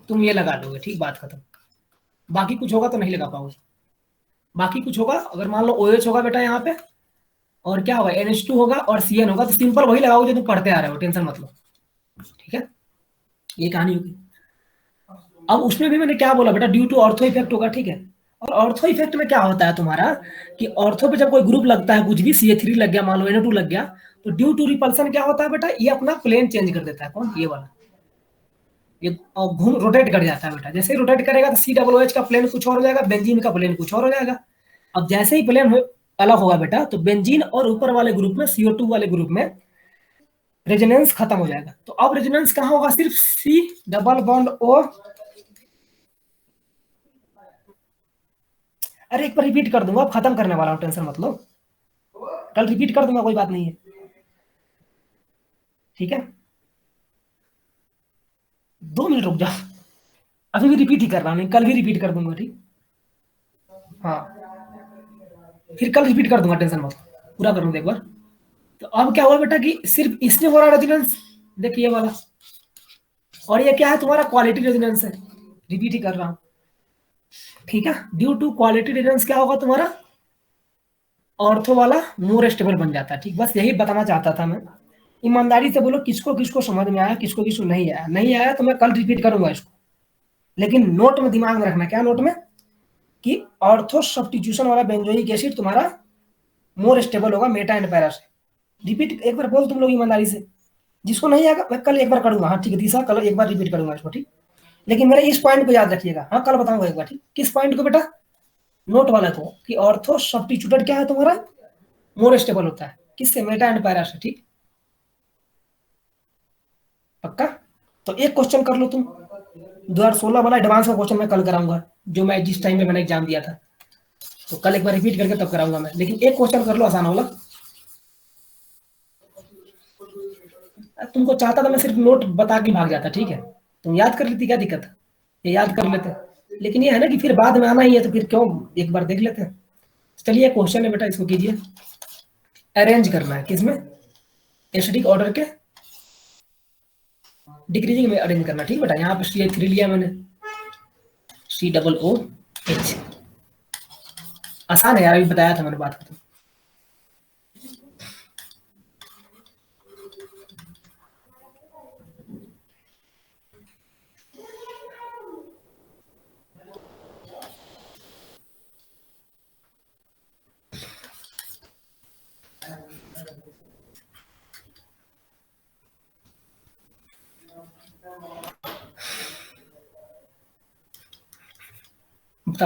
तुम ये लगा लोगे, ठीक, बात खत्म। बाकी कुछ होगा तो नहीं लगा पाओगे, बाकी कुछ होगा, अगर मान लो OH होगा बेटा यहाँ पे, और क्या होगा, NH2 होगा और CN होगा, तो सिंपल वही लगाओगे जो तुम पढ़ते आ रहे हो, टेंशन मत लो, ठीक है, ये कहानी होगी। अब उसमें भी मैंने क्या बोला बेटा, ड्यू टू ऑर्थो इफेक्ट होगा, ठीक है। और ऑर्थो इफेक्ट में क्या होता है तुम्हारा, कि ऑर्थो पे जब कोई ग्रुप लगता है, कुछ भी CH3 लग गया, मान लो NO2 लग गया, तो ड्यू टू रिपल्सन क्या होता है बेटा, ये अपना प्लेन चेंज कर देता है, कौन, ये वाला, ये घूम रोटेट कर जाता है बेटा, जैसे ही रोटेट करेगा तो COOH का प्लेन कुछ और हो जाएगा, बेंजीन का प्लेन कुछ और हो जाएगा। अब जैसे ही प्लेन अलग होगा बेटा, तो बेंजीन और ऊपर वाले ग्रुप में, CO2 वाले ग्रुप में रेजोनेंस खत्म हो जाएगा। तो अब रेजोनेंस कहाँ होगा, सिर्फ C डबल बॉन्ड O, अरे एक बार रिपीट कर दूंगा, खत्म करने वाला हूं, टेंशन मत लो, कल रिपीट कर दूंगा, कोई बात नहीं है, ठीक है, 2 मिनट रुक जाओ, अभी भी रिपीट ही कर रहा हूं, कल भी रिपीट कर दूंगा, ठीक, हाँ, फिर कल रिपीट कर दूंगा, टेंशन मत लो, पूरा करूंगा एक बार। तो अब क्या हुआ बेटा, कि सिर्फ इसमें हो रहा रेजोनेंस, देखिए वाला, और ये क्या है, तुम्हारा क्वालिटी रेजोनेंस है, रिपीट ही कर रहा हूं, ठीक है। ड्यू टू क्वालिटी रेजोनेंस क्या होगा तुम्हारा, ऑर्थो वाला मोर स्टेबल बन जाता है, ठीक, बस यही बताना चाहता था मैं। ईमानदारी से बोलो, किसको किसको समझ में आया, किसको किसको नहीं आया, नहीं आया तो मैं कल रिपीट करूंगा इसको, लेकिन नोट में दिमाग में रखना, क्या नोट में, कि ऑर्थो सब्स्टिट्यूशन वाला बेंजोइक एसिड तुम्हारा मोर स्टेबल होगा मेटा एंड पैरा से। रिपीट एक बार बोल तुम लोग ईमानदारी से, जिसको नहीं आएगा मैं कल एक बार करूंगा, हाँ ठीक है, तीसरा कल एक बार रिपीट करूंगा इसको, ठीक, लेकिन मेरे इस पॉइंट को याद रखिएगा, हाँ कल बताऊंगा एक बार, ठीक, किस पॉइंट को बेटा, नोट वाला को, कि ऑर्थो सब्स्टिट्यूटेड क्या है तुम्हारा, मोर स्टेबल होता है, किससे, मेटा एंड पैरा से, ठीक, पक्का। तो एक क्वेश्चन कर लो तुम, 2016 वाला एडवांस का क्वेश्चन मैं कल कराऊंगा, जो मैं जिस टाइम में मैंने एग्जाम दिया था, तो कल एक बार रिपीट करके तब कराऊंगा मैं, लेकिन एक क्वेश्चन कर लो आसान वाला। तुमको चाहता था मैं सिर्फ नोट बता के भाग जाता, ठीक है, तुम याद कर लेती, क्या दिक्कत है, ये याद कर लेते, लेकिन ये है ना कि फिर बाद में आना ही है, तो फिर क्यों, एक बार देख लेते हैं। चलिए क्वेश्चन है बेटा, इसको कीजिए, अरेंज करना है किसमें, एसिडिक ऑर्डर के डिक्रीजिंग में अरेंज करना, ठीक बेटा। यहाँ पे CH3 लिया मैंने, COOH, आसान है यार, अभी बताया था मैंने, बात खत्म।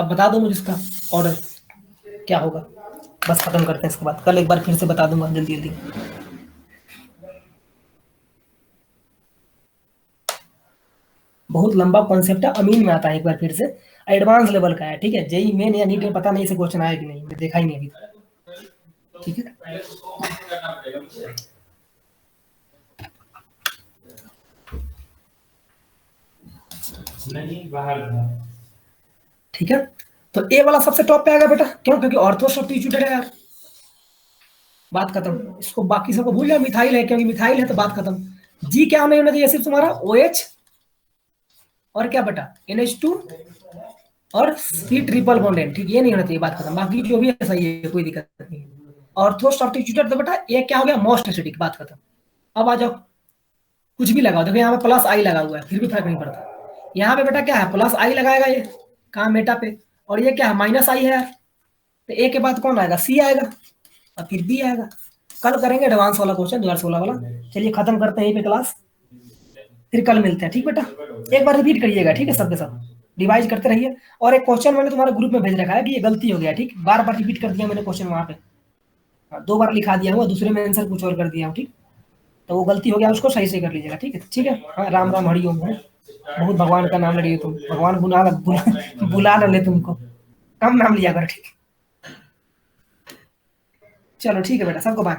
बता दो मुझे इसका ऑर्डर क्या होगा, बस खत्म करते हैं, इसके बाद कल एक बार फिर से बता दूंगा जल्दी जल्दी। बहुत लंबा कॉन्सेप्ट है, अमीन में आता है, एक बार फिर से एडवांस लेवल का है, ठीक है। जेई मेन या नीट में पता नहीं से क्वेश्चन आया कि नहीं, मैंने देखा ही नहीं अभी तक, ठीक है। ठीक है, तो ए वाला सबसे टॉप पे आ गया बेटा, क्यों? क्योंकि ऑर्थो सब्स्टिट्यूटेड है यार, बात खत्म। इसको बाकी सबको भूल जाओ, मिथाइल है, क्योंकि मिथाइल है तो बात खत्म। जी क्या होना चाहिए सिर्फ तुम्हारा OH और क्या बेटा NH2 और C ट्रिपल बॉन्ड N, ठीक, ये नहीं होना चाहिए, बात खत्म। बाकी जो भी है सही है, कोई दिक्कत नहीं है। ऑर्थो सब्स्टिट्यूटेड तो बेटा ये क्या हो गया, मोस्ट एसिडिक, बात खत्म। अब आ जाओ, कुछ भी लगाओ, देखो यहाँ पे प्लस आई लगा हुआ है, फिर भी फर्क नहीं पड़ता। यहाँ पे बेटा क्या है, प्लस आई लगाएगा ये कहाँ, मेटा पे, और ये क्या है, माइनस आई है यार, तो ए के बाद कौन आएगा, सी आएगा, और फिर बी आएगा। कल करेंगे एडवांस वाला क्वेश्चन 2016 वाला। चलिए खत्म करते हैं यहीं पे क्लास, फिर कल मिलते हैं, ठीक बेटा। एक बार रिपीट करिएगा, ठीक है, सबके सब रिवाइज करते रहिए। और एक क्वेश्चन मैंने तुम्हारे ग्रुप में भेज रखा है कि ये गलती हो गया, ठीक, बार बार रिपीट कर दिया मैंने क्वेश्चन वहां पे, 2 बार लिखा दिया हुआ, दूसरे में आंसर कुछ और कर दिया हूँ, ठीक, तो वो गलती हो गया, उसको सही से कर लीजिएगा, ठीक है, ठीक है। हाँ, राम राम हरिओम है, बहुत भगवान का नाम ले रही हो तुम, भगवान बुला न ले तुमको, कम नाम लिया कर, ठीक। चलो ठीक है बेटा, सबको बाय।